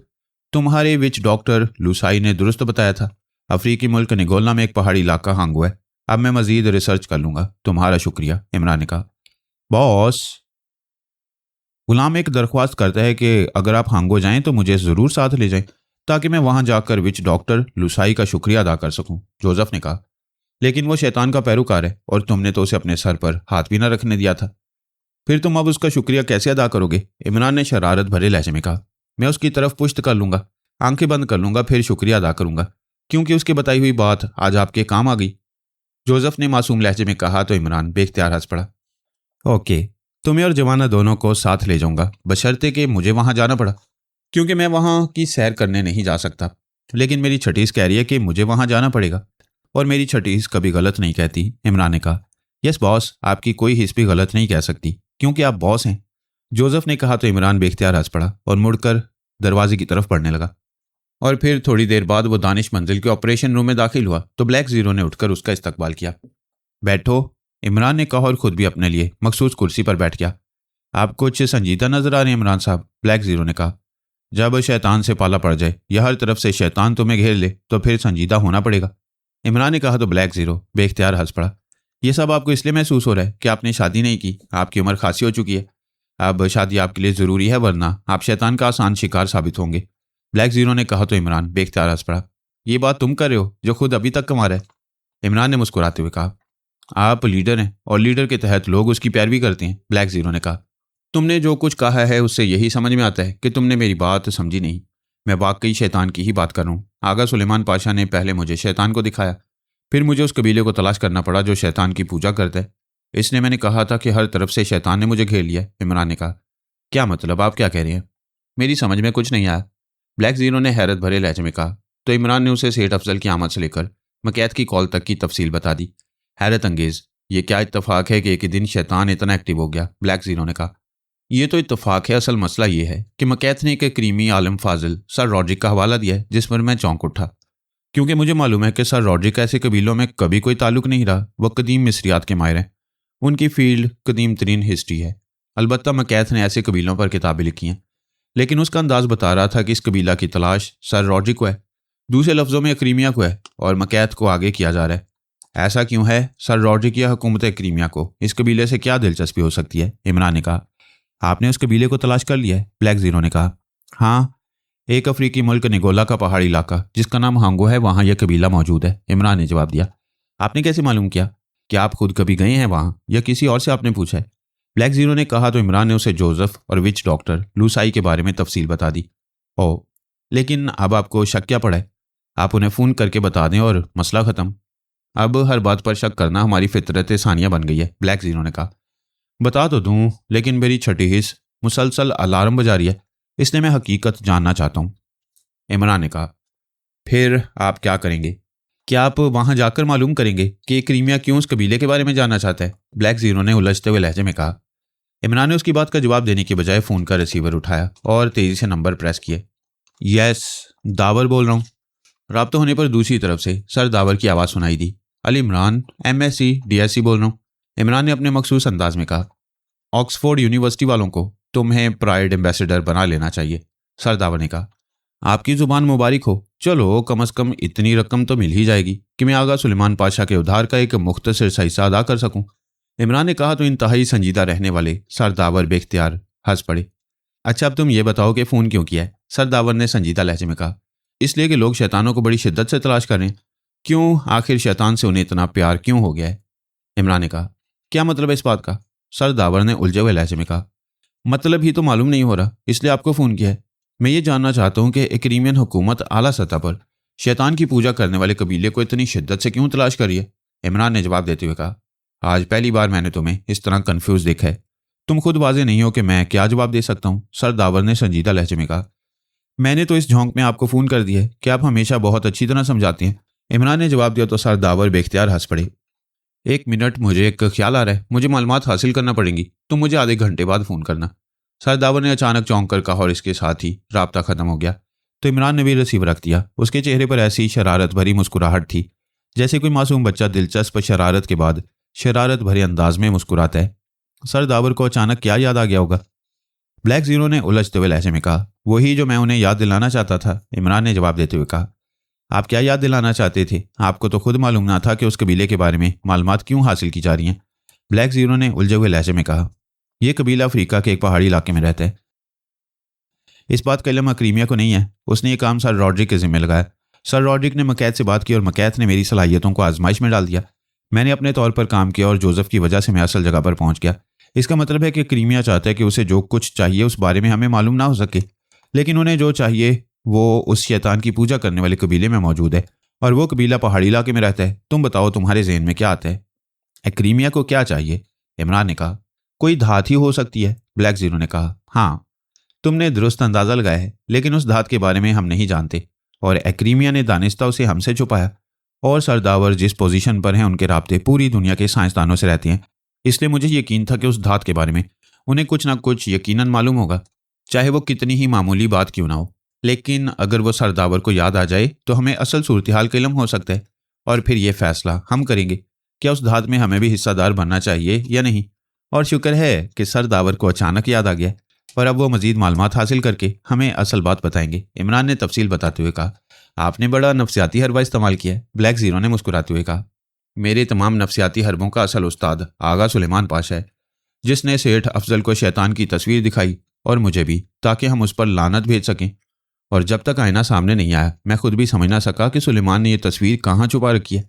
तुम्हारे विच डॉक्टर लुसाई ने दुरुस्त बताया था। अफ्रीकी मुल्क निगोला में एक पहाड़ी इलाका हांगो है। अब मैं मजीद रिसर्च कर लूँगा। तुम्हारा शुक्रिया, इमरान ने कहा। बॉस, गुलाम एक दरख्वास्त करता है कि अगर आप हांगो जाएं तो मुझे ज़रूर साथ ले जाएं, ताकि मैं वहां जाकर विच डॉक्टर लुसाई का शुक्रिया अदा कर सकूं। जोसेफ ने कहा। लेकिन वो शैतान का पैरोकार है और तुमने तो उसे अपने सर पर हाथ भी ना रखने दिया था। फिर तुम अब उसका शुक्रिया कैसे अदा करोगे? इमरान ने शरारत भरे लहजे में कहा। मैं उसकी तरफ पुश्त कर लूंगा, आंखें बंद कर लूंगा, फिर शुक्रिया अदा करूंगा, क्योंकि उसकी बताई हुई बात आज आपके काम आ गई। जोसेफ ने मासूम लहजे में कहा तो इमरान बेख्तियार हंस पड़ा। ओके, तुम्हें और जवाना दोनों को साथ ले जाऊंगा, बशर्ते कि मुझे वहां जाना पड़ा, क्योंकि मैं वहां की सैर करने नहीं जा सकता। लेकिन मेरी छठीस कह रही है कि मुझे वहां जाना पड़ेगा, और मेरी छठीस कभी गलत नहीं कहती, इमरान ने कहा। यस बॉस, आपकी कोई हिस्स भी गलत नहीं कह सकती, क्योंकि आप बॉस हैं, जोसेफ ने कहा तो इमरान बेख्तियार हंस पड़ा और मुड़कर दरवाजे की तरफ बढ़ने लगा। और फिर थोड़ी देर बाद वो दानिश मंजिल के ऑपरेशन रूम में दाखिल हुआ तो ब्लैक जीरो ने उठकर उसका इस्तकबाल किया। बैठो, इमरान ने कहा और खुद भी अपने लिए मखसूस कुर्सी पर बैठ गया। आप कुछ संजीदा नजर आ रहे हैं इमरान साहब, ब्लैक जीरो ने कहा। जब शैतान से पाला पड़ जाए या हर तरफ से शैतान तुम्हें घेर ले तो फिर संजीदा होना पड़ेगा, इमरान ने कहा तो ब्लैक जीरो बेख्तियार हंस पड़ा। यह सब आपको इसलिए महसूस हो रहा है कि आपने शादी नहीं की, आपकी उम्र खासी हो चुकी है। अब शादी आपके लिए ज़रूरी है, वरना आप शैतान का आसान शिकार साबित होंगे, ब्लैक जीरो ने कहा तो इमरान बेख्तियार हंस पड़ा। ये बात तुम कर रहे हो जो खुद अभी तक कमा रहे है, इमरान ने मुस्कुराते हुए कहा। आप लीडर हैं और लीडर के तहत लोग उसकी पैरवी करते हैं, ब्लैक जीरो ने कहा। तुमने जो कुछ कहा है उससे यही समझ में आता है कि तुमने मेरी बात समझी नहीं। मैं वाकई शैतान की ही बात कर रहा हूँ। आगा सुलेमान पाशा ने पहले मुझे शैतान को दिखाया, फिर मुझे उस कबीले को तलाश करना पड़ा जो शैतान की पूजा करता है। इसलिए मैंने कहा था कि हर तरफ से शैतान ने मुझे घेर लिया, इमरान ने कहा। क्या मतलब, आप क्या कह रहे हैं? मेरी समझ में कुछ नहीं आया, ब्लैक जीरो ने हैरत भरे लहजे में कहा तो इमरान ने उसे सेठ अफजल की आमद से लेकर मकैद की कॉल तक की तफसील बता दी। हैरत अंगेज, ये क्या इत्तफाक है कि एक ही दिन शैतान इतना एक्टिव हो गया, ब्लैक जीरो ने कहा। यह तो इत्तफाक है, असल मसला यह है कि मकैथ ने एक क्रीमी आलम फाजिल सर रॉड्रिक का हवाला दिया है, जिस पर मैं चौंक उठा, क्योंकि मुझे मालूम है कि सर रॉड्रिक ऐसे कबीलों में कभी कोई ताल्लुक नहीं रहा। वह कदीम मिस्रियात के माहिर हैं, उनकी फील्ड कदीम तरीन हिस्ट्री है। अलबत्ता मकैथ ने ऐसे कबीलों पर किताबें लिखी हैं, लेकिन उसका अंदाज बता रहा था कि इस कबीला की तलाश सर रॉड्रिक को है, दूसरे लफ्ज़ों में क्रीमिया को है, और मकैथ को आगे किया जा रहा है। ऐसा क्यों है? सर रॉड्रिक या हुकूमत क्रीमिया को इस कबीले से क्या दिलचस्पी हो सकती है, इमरान ने कहा। आपने उस कबीले को तलाश कर लिया है, ब्लैक जीरो ने कहा। हाँ, एक अफ्रीकी मुल्क निगोला का पहाड़ी इलाका जिसका नाम हांगो है, वहाँ यह कबीला मौजूद है, इमरान ने जवाब दिया। आपने कैसे मालूम किया? क्या आप खुद कभी गए हैं वहाँ या किसी और से आपने पूछा है, ब्लैक जीरो ने कहा तो इमरान ने उसे जोसेफ और विच डॉक्टर लूसाई के बारे में तफसील बता दी। ओह, लेकिन अब आपको शक क्या पड़ा है? आप उन्हें फ़ोन करके बता दें और मसला ख़त्म। अब हर बात पर शक करना हमारी फितरत सानिया बन गई है, ब्लैक जीरो ने कहा। बता तो दूं, लेकिन मेरी छठी हिस्स मुसलसल अलार्म बजा रही है, इसलिए मैं हकीकत जानना चाहता हूँ, इमरान ने कहा। फिर आप क्या करेंगे? क्या आप वहां जाकर मालूम करेंगे कि क्रीमिया क्यों उस कबीले के बारे में जानना चाहता है, ब्लैक जीरो ने उलझते हुए लहजे में कहा। इमरान ने उसकी बात का जवाब देने के बजाय फ़ोन का रिसीवर उठाया और तेज़ी से नंबर प्रेस किए। यस, दावर बोल रहा हूँ। राब्ता होने पर दूसरी तरफ से सर दावर की आवाज़ सुनाई दी। अली इमरान, MSc DSc बोल रहा हूँ, इमरान ने अपने मखसूस अंदाज में कहा। ऑक्सफोर्ड यूनिवर्सिटी वालों को तुम्हें प्राइड एम्बेसडर बना लेना चाहिए, सर दावर ने कहा। आपकी ज़ुबान मुबारक हो। चलो, कम अज़ कम इतनी रकम तो मिल ही जाएगी कि मैं आगा सुलेमान पाशा के उधार का एक मुख्तसर सा हिस्सा अदा कर सकूँ, इमरान ने कहा तो इंतहाई संजीदा रहने वाले सर दावर बेख्तियार हंस पड़े। अच्छा, अब तुम ये बताओ कि फ़ोन क्यों किया है, सर दावर ने संजीदा लहजे में कहा। इसलिए कि लोग शैतानों को बड़ी शिद्दत से तलाश कर रहे हैं। क्यों? आखिर शैतान से उन्हें इतना प्यार क्यों हो गया है, इमरान ने कहा। क्या मतलब है इस बात का, सर दावर ने उलझे हुए लहजे में कहा। मतलब ही तो मालूम नहीं हो रहा, इसलिए आपको फ़ोन किया है। मैं ये जानना चाहता हूँ कि क्रीमियन हुकूमत आला सतह पर शैतान की पूजा करने वाले कबीले को इतनी शिद्दत से क्यों तलाश कर रही है, इमरान ने जवाब देते हुए कहा। आज पहली बार मैंने तुम्हें इस तरह कंफ्यूज देखा है। तुम खुद वाजे नहीं हो कि मैं क्या जवाब दे सकता हूँ, सर दावर ने संजीदा लहजे में कहा। मैंने तो इस झोंक में आपको फ़ोन कर दिया है कि आप हमेशा बहुत अच्छी तरह समझाते हैं, इमरान ने जवाब दिया तो सर दावर बेख्तियार हंस पड़े। एक मिनट, मुझे एक ख्याल आ रहा है, मुझे मालूमात हासिल करना पड़ेंगी, तुम मुझे आधे घंटे बाद फ़ोन करना, सर दावर ने अचानक चौंक कर कहा और इसके साथ ही राब्ता ख़त्म हो गया। तो इमरान ने भी रिसीवर रख दिया। उसके चेहरे पर ऐसी शरारत भरी मुस्कुराहट थी जैसे कोई मासूम बच्चा दिलचस्प शरारत के बाद शरारत भरे अंदाज में मुस्कुराता है। सर दावर को अचानक क्या याद आ गया होगा? ब्लैक जीरो ने उलझते हुए लहजे में कहा। वही जो मैं उन्हें याद दिलाना चाहता था, इमरान ने जवाब देते हुए कहा। आप क्या याद दिलाना चाहते थे? आपको तो खुद मालूम ना था कि उस कबीले के बारे में मालूमात क्यों हासिल की जा रही हैं? ब्लैक जीरो ने उलझे हुए लहजे में कहा। यह कबीला अफ्रीका के एक पहाड़ी इलाके में रहता है। इस बात का इल्म अक्रीमिया को नहीं है। उसने ये काम सर रॉड्रिक के जिम्मे लगाया। सर रॉड्रिक ने मकैत से बात की और मकैत ने मेरी सलाहियतों को आजमाइश में डाल दिया। मैंने अपने तौर पर काम किया और जोसेफ की वजह से मैं असल जगह पर पहुंच गया। इसका मतलब है कि क्रीमिया चाहता है कि उसे जो कुछ चाहिए उस बारे में हमें मालूम ना हो सके, लेकिन उन्हें जो चाहिए वो उस शैतान की पूजा करने वाले कबीले में मौजूद है, और वो कबीला पहाड़ी इलाके में रहता है। तुम बताओ, तुम्हारे जहन में क्या आता है? क्रीमिया को क्या चाहिए? इमरान ने कहा। कोई धात ही हो सकती है, ब्लैक जीरो ने कहा। हाँ, तुमने दुरुस्त अंदाजा लगाया है, लेकिन उस धात के बारे में हम नहीं जानते, और एक्रीमिया ने दानिस्ता उसे हमसे छुपाया। और सरदावर जिस पोजीशन पर हैं उनके राब्ते पूरी दुनिया के साइंसदानों से रहते हैं, इसलिए मुझे यकीन था कि उस धात के बारे में उन्हें कुछ ना कुछ यकीनन मालूम होगा, चाहे वो कितनी ही मामूली बात क्यों ना हो। लेकिन अगर वो सरदावर को याद आ जाए तो हमें असल सूरत हाल का इल्म हो सकता है, और फिर ये फैसला हम करेंगे क्या उस धात में हमें भी हिस्सादार बनना चाहिए या नहीं। और शुक्र है कि सरदावर को अचानक याद आ गया, और अब वो मजीद मालूमात हासिल करके हमें असल बात बताएंगे, इमरान ने तफसील बताते हुए कहा। आपने बड़ा नफसियाती हरबा इस्तेमाल किया है, ब्लैक जीरो ने मुस्कुराते हुए कहा। मेरे तमाम नफसियाती हरबों का असल उस्ताद आगा सुलेमान पाशा है, जिसने सेठ अफजल को शैतान की तस्वीर दिखाई, और मुझे भी, ताकि हम उस पर लानत भेज सकें। और जब तक आईना सामने नहीं आया मैं खुद भी समझ ना सका कि सुलेमान ने यह तस्वीर कहाँ छुपा रखी है।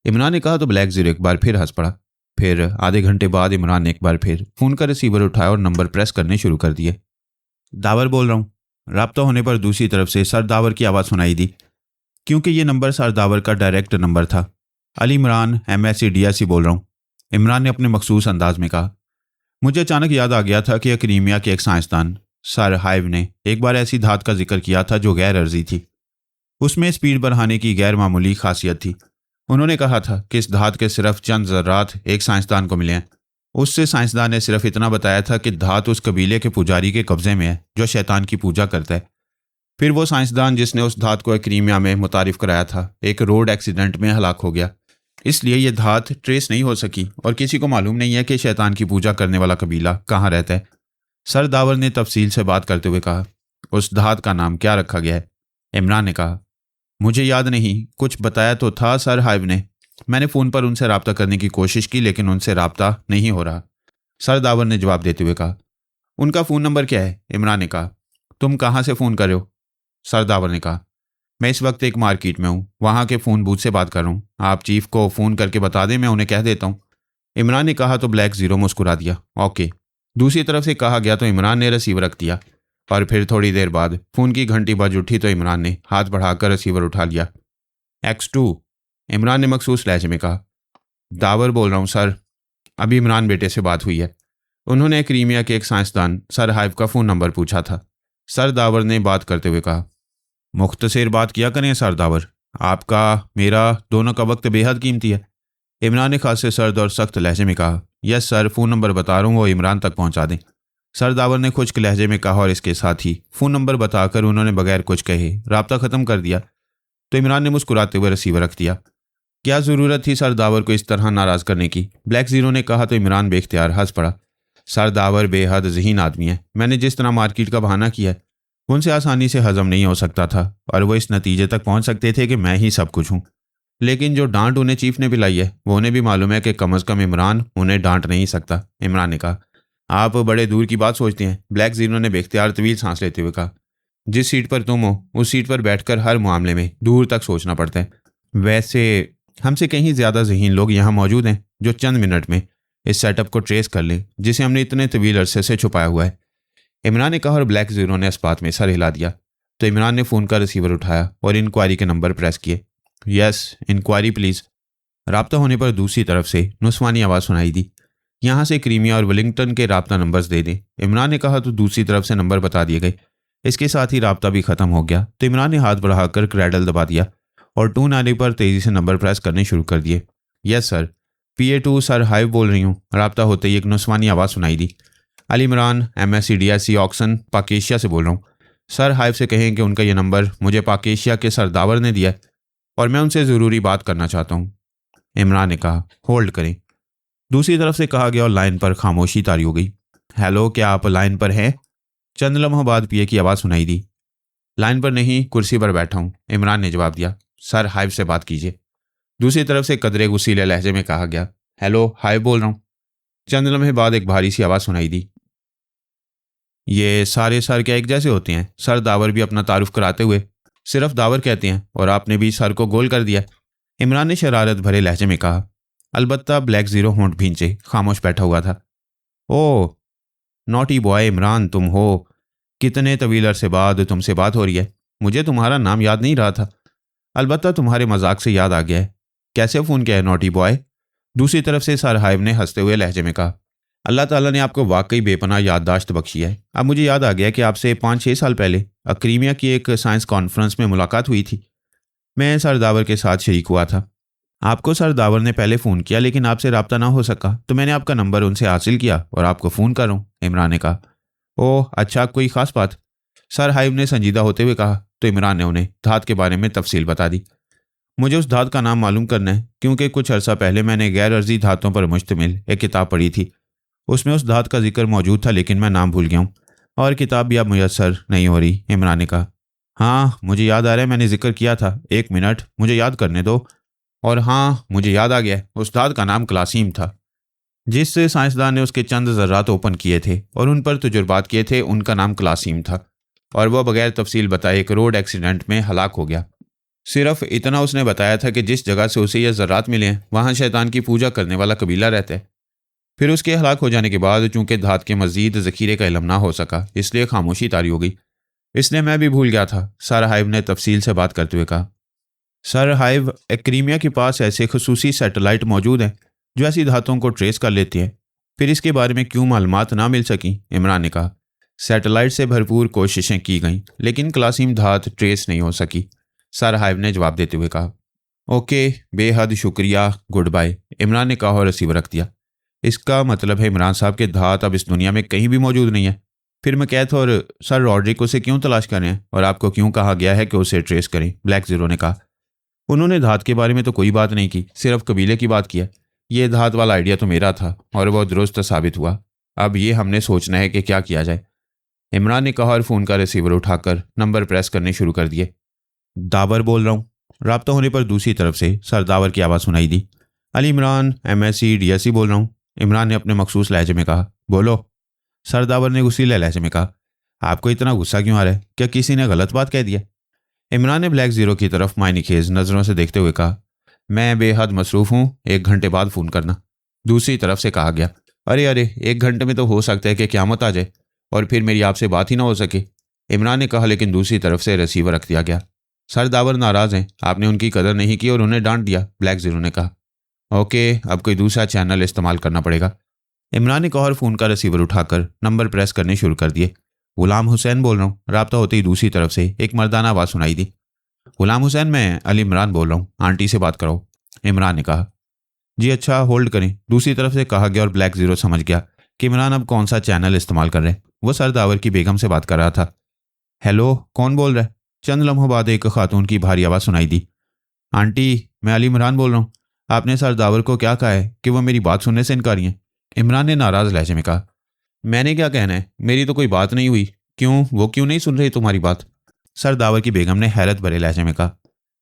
इमरान ने कहा तो ब्लैक जीरो एक बार फिर हंस पड़ा। फिर आधे घंटे बाद इमरान ने एक बार फिर फोन का रिसीवर उठाया और नंबर प्रेस करने शुरू कर दिए। दावर बोल रहा हूँ। राब्ता होने पर दूसरी तरफ से सर दावर की आवाज़ सुनाई दी, क्योंकि ये नंबर सर दावर का डायरेक्ट नंबर था। अली इमरान MSc DSc बोल रहा हूँ, इमरान ने अपने मखसूस अंदाज में कहा। मुझे अचानक याद आ गया था कि क्रीमिया के एक साइंसदान सर हाइव ने एक बार ऐसी धात का जिक्र किया था जो गैर अर्जी थी। उसमें स्पीड बढ़ाने की गैर मामूली खासियत थी। उन्होंने कहा था कि इस धात के सिर्फ चंद ज़र्रात एक साइंसदान को मिले हैं। उससे साइंसदान ने सिर्फ इतना बताया था कि धात उस कबीले के पुजारी के कब्जे में है जो शैतान की पूजा करता है। फिर वो साइंसदान जिसने उस धात को क्रीमिया में मुतारिफ कराया था एक रोड एक्सीडेंट में हलाक हो गया, इसलिए ये धात ट्रेस नहीं हो सकी और किसी को मालूम नहीं है कि शैतान की पूजा करने वाला कबीला कहाँ रहता है। सर दावर ने तफसील से बात करते हुए कहा। उस धात का नाम क्या रखा गया है? इमरान ने कहा। मुझे याद नहीं, कुछ बताया तो था सर हाइव ने। मैंने फ़ोन पर उनसे रब्ता करने की कोशिश की, लेकिन उनसे रब्ता नहीं हो रहा, सर दावर ने जवाब देते हुए कहा। उनका फ़ोन नंबर क्या है? इमरान ने कहा। तुम कहाँ से फ़ोन कर रहे हो? सर दावर ने कहा। मैं इस वक्त एक मार्केट में हूँ, वहाँ के फ़ोन बूथ से बात कर रहा हूँ। आप चीफ को फ़ोन करके बता दें, मैं उन्हें कह देता हूँ। इमरान ने कहा तो ब्लैक जीरो मुस्कुरा दिया। ओके। दूसरी तरफ से कहा गया तो इमरान ने रिसीवर रख दिया, और फिर थोड़ी देर बाद फ़ोन की घंटी बज उठी तो इमरान ने हाथ बढ़ाकर रिसीवर उठा लिया। X2, इमरान ने मखसूस लहजे में कहा। दावर बोल रहा हूँ सर। अभी इमरान बेटे से बात हुई है। उन्होंने क्रीमिया के एक साइंसदान सर हाइव का फ़ोन नंबर पूछा था, सर दावर ने बात करते हुए कहा। मुख्तसर बात किया करें सर दावर, आपका मेरा दोनों का वक्त बेहद कीमती है, इमरान ने खासे सर्द और सख्त लहजे में कहा। यस सर, फ़ोन नंबर बता रहा हूँ, वो इमरान तक पहुँचा दें, सर दावर ने खुश्क लहजे में कहा, और इसके साथ ही फ़ोन नंबर बताकर उन्होंने बगैर कुछ कहे राब्ता ख़त्म कर दिया। तो इमरान ने मुस्कुराते हुए रिसीवर रख दिया। क्या ज़रूरत थी सर दावर को इस तरह नाराज़ करने की? ब्लैक जीरो ने कहा तो इमरान बेख्तियार हंस पड़ा। सर दावर बेहद ज़हीन आदमी है। मैंने जिस तरह मार्केट का बहाना किया है उनसे आसानी से हजम नहीं हो सकता था, और वो इस नतीजे तक पहुंच सकते थे कि मैं ही सब कुछ हूं। लेकिन जो डांट उन्हें चीफ ने पिलाई है वो उन्हें भी मालूम है कि कम अज़ कम इमरान उन्हें डांट नहीं सकता। इमरान ने कहा। आप बड़े दूर की बात सोचते हैं, ब्लैक जीरो ने बेख्तियार तवील सांस लेते हुए कहा। जिस सीट पर तुम हो उस सीट पर बैठकर हर मामले में दूर तक सोचना पड़ता है। वैसे हमसे कहीं ज़्यादा ज़हीन लोग यहाँ मौजूद हैं जो चंद मिनट में इस सेटअप को ट्रेस कर लें जिसे हमने इतने तवील अरसे से छुपाया हुआ है, इमरान ने कहा, और ब्लैक जीरो ने इस बात में सर हिला दिया। तो इमरान ने फ़ोन का रिसीवर उठाया और इंक्वायरी के नंबर प्रेस किए। Yes, enquiry please. राब्ता होने पर दूसरी तरफ से नुस्वानी आवाज़ सुनाई दी। यहाँ से क्रीमिया और वेलिंगटन के राब्ता नंबर्स दे दें, इमरान ने कहा तो दूसरी तरफ से नंबर बता दिए गए। इसके साथ ही राब्ता भी ख़त्म हो गया तो इमरान ने हाथ बढ़ाकर क्रैडल दबा दिया और टून आने पर तेज़ी से नंबर प्रेस करने शुरू कर दिए। Yes sir, PA2 sir hive बोल रही हूँ। राब्ता होते ही एक नुस्वानी आवाज़ सुनाई दी। Ali Imran MSc DSc Oxon पाकेशिया से बोल रहा हूँ। सर हाइव से कहें कि उनका यह नंबर मुझे पाकेशिया के सर दावर ने दिया है और मैं उनसे ज़रूरी बात करना चाहता हूँ। इमरान ने कहा, होल्ड करें। दूसरी तरफ से कहा गया और लाइन पर खामोशी तारी हो गई। हेलो, क्या आप लाइन पर हैं? चंद लम्हों बाद पीए की आवाज़ सुनाई दी। लाइन पर नहीं, कुर्सी पर बैठा हूँ, इमरान ने जवाब दिया। सर हाइव से बात कीजिए। दूसरी तरफ से कदरे गुस्सीले लहजे में कहा गया। हेलो, हाइव बोल रहा हूँ। चंद लम्हे बाद एक भारी सी आवाज़ सुनाई दी। ये सारे सर क्या एक जैसे होते हैं? सर दावर भी अपना तारुफ कराते हुए सिर्फ दावर कहते हैं और आपने भी सर को गोल कर दिया। इमरान ने शरारत भरे लहजे में कहा। अलबत्ता ब्लैक जीरो होंठ भींचे खामोश बैठा हुआ था। ओह नॉटी बॉय इमरान, तुम हो? कितने तवील अरसे बाद तुमसे बात हो रही है। मुझे तुम्हारा नाम याद नहीं रहा था। अलबत्ता तुम्हारे मजाक से याद आ गया है। कैसे फ़ोन किया है नॉटी बॉय? दूसरी तरफ से सर हाइव ने हंसते हुए लहजे में कहा। अल्लाह ताला ने आपको वाकई बेपनाह याददाश्त बख्शी है। अब मुझे याद आ गया कि आपसे 5-6 साल पहले अक्रीमिया की एक साइंस कॉन्फ्रेंस में मुलाकात हुई थी। मैं सर दावर के साथ शरीक हुआ था। आपको सर दावर ने पहले फ़ोन किया लेकिन आपसे रब्ता ना हो सका तो मैंने आपका नंबर उनसे हासिल किया और आपको फ़ोन कर रहा हूँ, इमरान ने कहा। ओह अच्छा, कोई ख़ास बात? सर हाइव ने संजीदा होते हुए कहा तो इमरान ने उन्हें धात के बारे में तफसील बता दी। मुझे उस धात का नाम मालूम करना है क्योंकि कुछ अर्सा पहले मैंने गैर अर्जी धातों पर मुश्तमिल एक किताब पढ़ी थी। उसमें उस धात का जिक्र मौजूद था लेकिन मैं नाम भूल गया हूँ और किताब भी अब मुयस्सर नहीं हो रही, इमरान ने कहा। हाँ मुझे याद आ रहा है, मैंने जिक्र किया था। 1 मिनट मुझे याद करने दो। और हाँ मुझे याद आ गया, उस धात का नाम क्लासीम था। जिस साइंसदान ने उसके चंद ज़र्रात ओपन किए थे और उन पर तजुर्बात किए थे उनका नाम क्लासीम था और वह बगैर तफसील बताए एक रोड एक्सीडेंट में हलाक हो गया। सिर्फ इतना उसने बताया था कि जिस जगह से उसे यह ज़र्रात मिले हैं वहाँ शैतान की पूजा करने वाला कबीला रहता है। फिर उसके हलाक हो जाने के बाद चूंकि धात के मजीद ज़खीरे का इल्म ना हो सका इसलिए खामोशी तारी हो गई। इसलिए मैं भी भूल गया था, सर हाइव ने तफसील से बात करते हुए कहा। सर हाइव, क्रीमिया के पास ऐसे खसूसी सैटेलाइट मौजूद हैं जो ऐसी धातुओं को ट्रेस कर लेती हैं। फिर इसके बारे में क्यों मालूमात ना मिल सकी, इमरान ने कहा। सैटेलाइट से भरपूर कोशिशें की गईं लेकिन क्लासीम धात ट्रेस नहीं हो सकी, सर हाइव ने जवाब देते हुए कहा। ओके, बेहद शुक्रिया, गुड बाय, इमरान ने कहा और रिसीवर रख दिया। इसका मतलब है इमरान साहब के धात अब इस दुनिया में कहीं भी मौजूद नहीं है। फिर मैकैथ और सर रॉड्रिक उसे क्यों तलाश कर रहे हैं और आपको क्यों कहा गया है कि उसे ट्रेस करें, ब्लैक जीरो ने कहा। उन्होंने धात के बारे में तो कोई बात नहीं की, सिर्फ कबीले की बात किया। ये धात वाला आइडिया तो मेरा था और वह दुरुस्त साबित हुआ। अब ये हमने सोचना है कि क्या किया जाए, इमरान ने कहा और फ़ोन का रिसीवर उठाकर नंबर प्रेस करने शुरू कर दिए। दावर बोल रहा हूँ। राब्ता होने पर दूसरी तरफ से सर दावर की आवाज़ सुनाई दी। अली इमरान, MSc DSc बोल रहा हूँ, इमरान ने अपने मखसूस लहजे में कहा। बोलो, सर दावर ने गुस्सीले लहजे में कहा। आपको इतना गुस्सा क्यों आ रहा है? क्या किसी ने गलत बात कह दिया? इमरान ने ब्लैक जीरो की तरफ मायनेखेज नज़रों से देखते हुए कहा। मैं बेहद मसरूफ़ हूँ, 1 घंटे बाद फ़ोन करना। दूसरी तरफ से कहा गया। अरे अरे, 1 घंटे में तो हो सकता है कि क़यामत आ जाए और फिर मेरी आपसे बात ही ना हो सके, इमरान ने कहा। लेकिन दूसरी तरफ से रिसीवर रख दिया गया। सर दावर नाराज़ हैं, आपने उनकी कदर नहीं की और उन्हें डांट दिया, ब्लैक जीरो ने कहा। ओके, अब कोई दूसरा चैनल इस्तेमाल करना पड़ेगा, इमरान ने कहा और फ़ोन का रिसीवर उठाकर नंबर प्रेस करने शुरू कर दिए। गुलाम हुसैन बोल रहा हूँ। राब्ता होते ही दूसरी तरफ से एक मर्दाना आवाज़ सुनाई दी। गुलाम हुसैन, मैं अली इमरान बोल रहा हूँ, आंटी से बात कराओ, इमरान ने कहा। जी अच्छा, होल्ड करें, दूसरी तरफ से कहा गया और ब्लैक जीरो समझ गया कि इमरान अब कौन सा चैनल इस्तेमाल कर रहे हैं। वो सर दावर की बेगम से बात कर रहा था। हेलो, कौन बोल रहा है? चंद लम्हों बाद एक खातून की भारी आवाज़ सुनाई दी। आंटी, मैं अली इमरान बोल रहा हूँ। आपने सर दावर को क्या कहा है कि वह मेरी बात सुनने से इनकारी हैं, इमरान ने नाराज़ लहजे में कहा। मैंने क्या कहना है, मेरी तो कोई बात नहीं हुई। क्यों, वो क्यों नहीं सुन रही तुम्हारी बात? सर दावर की बेगम ने हैरत भरे लहजे में कहा।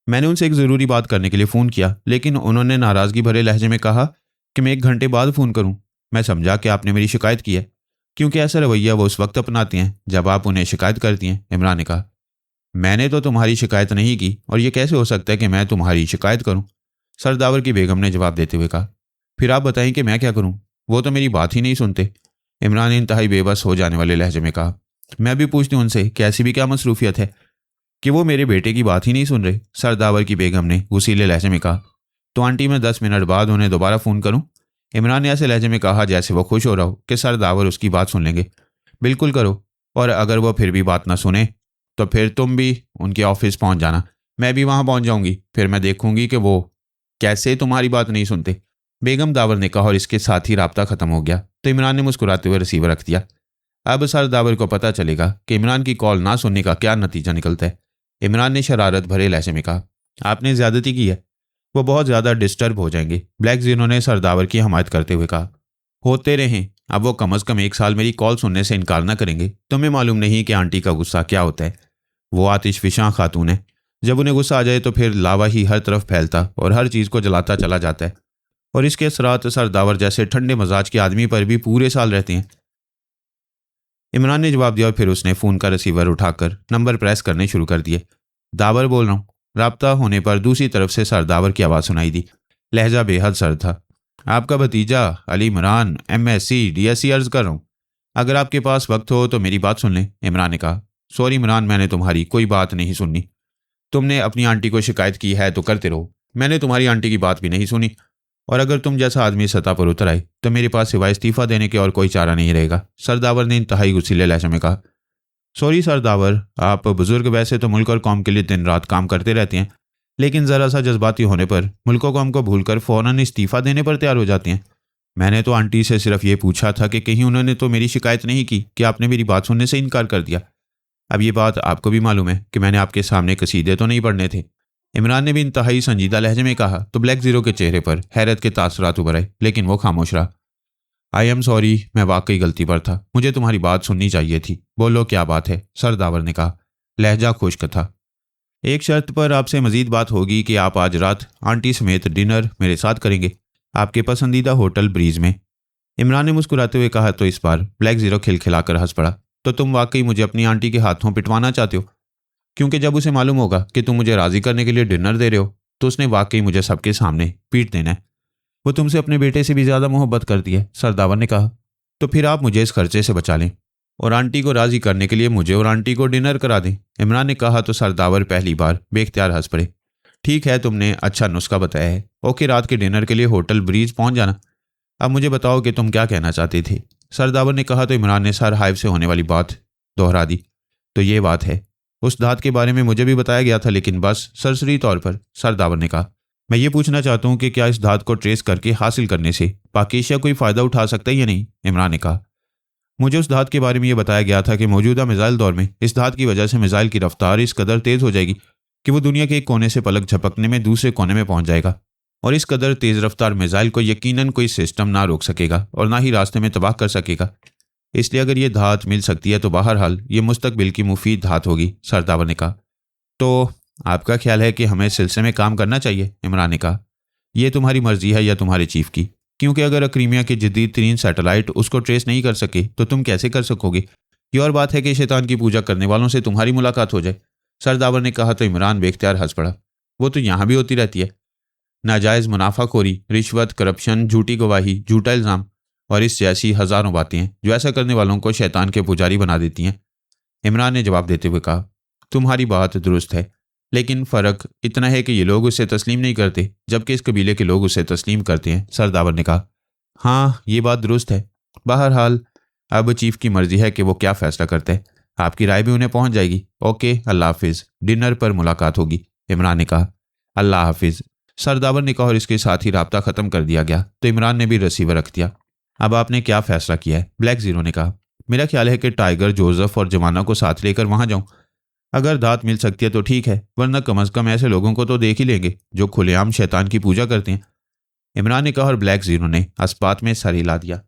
मैंने उनसे एक ज़रूरी बात करने के लिए फ़ोन किया लेकिन उन्होंने नाराज़गी भरे लहजे में कहा कि मैं 1 घंटे बाद फ़ोन करूं। मैं समझा कि आपने मेरी शिकायत की है क्योंकि ऐसा रवैया वो उस वक्त अपनाती हैं जब आप उन्हें शिकायत करती हैं, इमरान ने कहा। मैंने तो तुम्हारी शिकायत नहीं की और ये कैसे हो सकता है कि मैं तुम्हारी शिकायत करूं, सर दावर की बेगम ने जवाब देते हुए कहा। फिर आप बताएं कि मैं क्या करूं, वो तो मेरी बात ही नहीं सुनते, इमरान ने इंतहाई बेबस हो जाने वाले लहजे में कहा। मैं भी पूछती हूँ उनसे कि ऐसी भी क्या मसरूफियत है कि वो मेरे बेटे की बात ही नहीं सुन रहे, सर दावर की बेगम ने गुस्सीले लहजे में कहा। तो आंटी, मैं 10 मिनट बाद उन्हें दोबारा फ़ोन करूं, इमरान ने ऐसे लहजे में कहा जैसे वो खुश हो रहा हो कि सर दावर उसकी बात सुन लेंगे। बिल्कुल करो, और अगर वो फिर भी बात ना सुने तो फिर तुम भी उनके ऑफिस पहुंच जाना, मैं भी वहां पहुंच जाऊंगी, फिर मैं देखूंगी कि वो कैसे तुम्हारी बात नहीं सुनते, बेगम दावर ने कहा और इसके साथ ही राब्ता ख़त्म हो गया। तो इमरान ने मुस्कुराते हुए रिसीवर रख दिया। अब सर दावर को पता चलेगा कि इमरान की कॉल ना सुनने का क्या नतीजा निकलता है, इमरान ने शरारत भरे लहजे में कहा। आपने ज़्यादती की है, वो बहुत ज़्यादा डिस्टर्ब हो जाएंगे। ब्लैक जीरो ने सरदावर की हमायत करते हुए कहा। होते रहें, अब वो कम अज़ कम 1 साल मेरी कॉल सुनने से इनकार ना करेंगे। तुम्हें मालूम नहीं कि आंटी का गुस्सा क्या होता है। वो आतिशफिशां खातून है। जब उन्हें गुस्सा आ जाए तो फिर लावा ही हर तरफ फैलता और हर चीज़ को जलाता चला जाता है, और इसके असरात सरदावर जैसे ठंडे मजाज के आदमी पर भी पूरे साल रहते हैं। इमरान ने जवाब दिया और फिर उसने फ़ोन का रिसीवर उठाकर नंबर प्रेस करने शुरू कर दिए। दावर बोल रहा हूँ। राब्ता होने पर दूसरी तरफ से सरदावर की आवाज़ सुनाई दी। लहजा बेहद सर्द था। आपका भतीजा अली इमरान MSc DSc अर्ज कर रहा हूँ। अगर आपके पास वक्त हो तो मेरी बात सुन लें, इमरान ने कहा। सॉरी इमरान, मैंने तुम्हारी कोई बात नहीं सुननी। तुमने अपनी आंटी को शिकायत की है तो करते रहो। मैंने तुम्हारी आंटी की बात भी नहीं सुनी, और अगर तुम जैसा आदमी सतह पर उतर आए तो मेरे पास सिवाय इस्तीफा देने के और कोई चारा नहीं रहेगा, सरदावर ने इंतहाई गुस्सीले लहजे में कहा। सॉरी सरदावर, आप बुजुर्ग वैसे तो मुल्क और कौम के लिए दिन रात काम करते रहते हैं, लेकिन ज़रा सा जज्बाती होने पर मुल्क और कौम को भूलकर फ़ौरन इस्तीफ़ा देने पर तैयार हो जाते हैं। मैंने तो आंटी से सिर्फ ये पूछा था कि कहीं उन्होंने तो मेरी शिकायत नहीं की कि आपने मेरी बात सुनने से इनकार कर दिया। अब ये बात आपको भी मालूम है कि मैंने आपके सामने कसीदे तो नहीं पढ़ने थे। इमरान ने भी इंतहाई संजीदा लहजे में कहा तो ब्लैक जीरो के चेहरे पर हैरत के तासरात उभर आए, लेकिन वो खामोश रहा। आई एम सॉरी, मैं वाकई गलती पर था। मुझे तुम्हारी बात सुननी चाहिए थी। बोलो क्या बात है, सरदावर ने कहा। लहजा खुश्क था। एक शर्त पर आपसे मजीद बात होगी कि आप आज रात आंटी समेत डिनर मेरे साथ करेंगे, आपके पसंदीदा होटल ब्रीज में। इमरान ने मुस्कुराते हुए कहा तो इस बार ब्लैक जीरो खिलखिलाकर हंस पड़ा। तो तुम वाकई मुझे अपनी आंटी के हाथों पिटवाना चाहते हो? क्योंकि जब उसे मालूम होगा कि तुम मुझे राजी करने के लिए डिनर दे रहे हो तो उसने वाकई मुझे सबके सामने पीट देना है। वो तुमसे अपने बेटे से भी ज़्यादा मोहब्बत करती है, सरदावर ने कहा। तो फिर आप मुझे इस खर्चे से बचा लें और आंटी को राजी करने के लिए मुझे और आंटी को डिनर करा दें, इमरान ने कहा तो सरदावर पहली बार बेख्तियार हंस पड़े। ठीक है, तुमने अच्छा नुस्खा बताया है। ओके, रात के डिनर के लिए होटल ब्रीज पहुंच जाना। अब मुझे बताओ कि तुम क्या कहना चाहते थे, सरदावर ने कहा तो इमरान ने सर हाइव से होने वाली बात दोहरा दी। तो ये बात है, उस धात के बारे में मुझे भी बताया गया था, लेकिन बस सरसरी तौर पर, सरदावर ने कहा। मैं ये पूछना चाहता हूँ कि क्या इस धात को ट्रेस करके हासिल करने से पाक एशिया कोई फ़ायदा उठा सकता है या नहीं, इमरान ने कहा। मुझे उस धात के बारे में यह बताया गया था कि मौजूदा मिसाइल दौर में इस धात की वजह से मिसाइल की रफ्तार इस कदर तेज़ हो जाएगी कि वो दुनिया के एक कोने से पलक झपकने में दूसरे कोने में पहुंच जाएगा, और इस कदर तेज़ रफ्तार मिसाइल को यकीनन कोई सिस्टम ना रोक सकेगा और ना ही रास्ते में तबाह कर सकेगा। इसलिए अगर ये धात मिल सकती है तो बहरहाल ये मुस्तकबिल की मुफीद धात होगी, सरदावर ने कहा। तो आपका ख्याल है कि हमें इस सिलसिले में काम करना चाहिए, इमरान ने कहा। यह तुम्हारी मर्जी है या तुम्हारे चीफ की, क्योंकि अगर क्रीमिया के जदीद तरीन सैटेलाइट उसको ट्रेस नहीं कर सके तो तुम कैसे कर सकोगे। ये और बात है कि शैतान की पूजा करने वालों से तुम्हारी मुलाकात हो जाए, सरदावर ने कहा तो इमरान बेख्तियार हंस पड़ा। वो तो यहाँ भी होती रहती है। नाजायज़ मुनाफाखोरी, रिश्वत, करप्शन, झूठी गवाही, झूठा इल्ज़ाम और इस जैसी हज़ारों बातें हैं जो ऐसा करने वालों को शैतान के पुजारी बना देती हैं, इमरान ने जवाब देते हुए कहा। तुम्हारी बात दुरुस्त है, लेकिन फ़र्क इतना है कि ये लोग उसे तस्लीम नहीं करते जबकि इस कबीले के लोग उसे तस्लीम करते हैं, सरदावर ने कहा। हाँ, ये बात दुरुस्त है। बहरहाल अब चीफ की मर्जी है कि वो क्या फ़ैसला करते हैं। आपकी राय भी उन्हें पहुंच जाएगी। ओके, अल्लाह हाफिज़, डिनर पर मुलाकात होगी, इमरान ने कहा। अल्लाह हाफिज़, सरदावर ने कहा और इसके साथ ही राब्ता ख़त्म कर दिया गया तो इमरान ने भी रिसीवर रख दिया। अब आपने क्या फ़ैसला किया है, ब्लैक जीरो ने कहा। मेरा ख्याल है कि टाइगर, जोसेफ और जमाना को साथ लेकर वहाँ जाऊँ। अगर धात मिल सकती है तो ठीक है, वरना कम अज़ कम ऐसे लोगों को तो देख ही लेंगे जो खुलेआम शैतान की पूजा करते हैं, इमरान ने कहा और ब्लैक जीरो ने अस्पात में सर हिला दिया।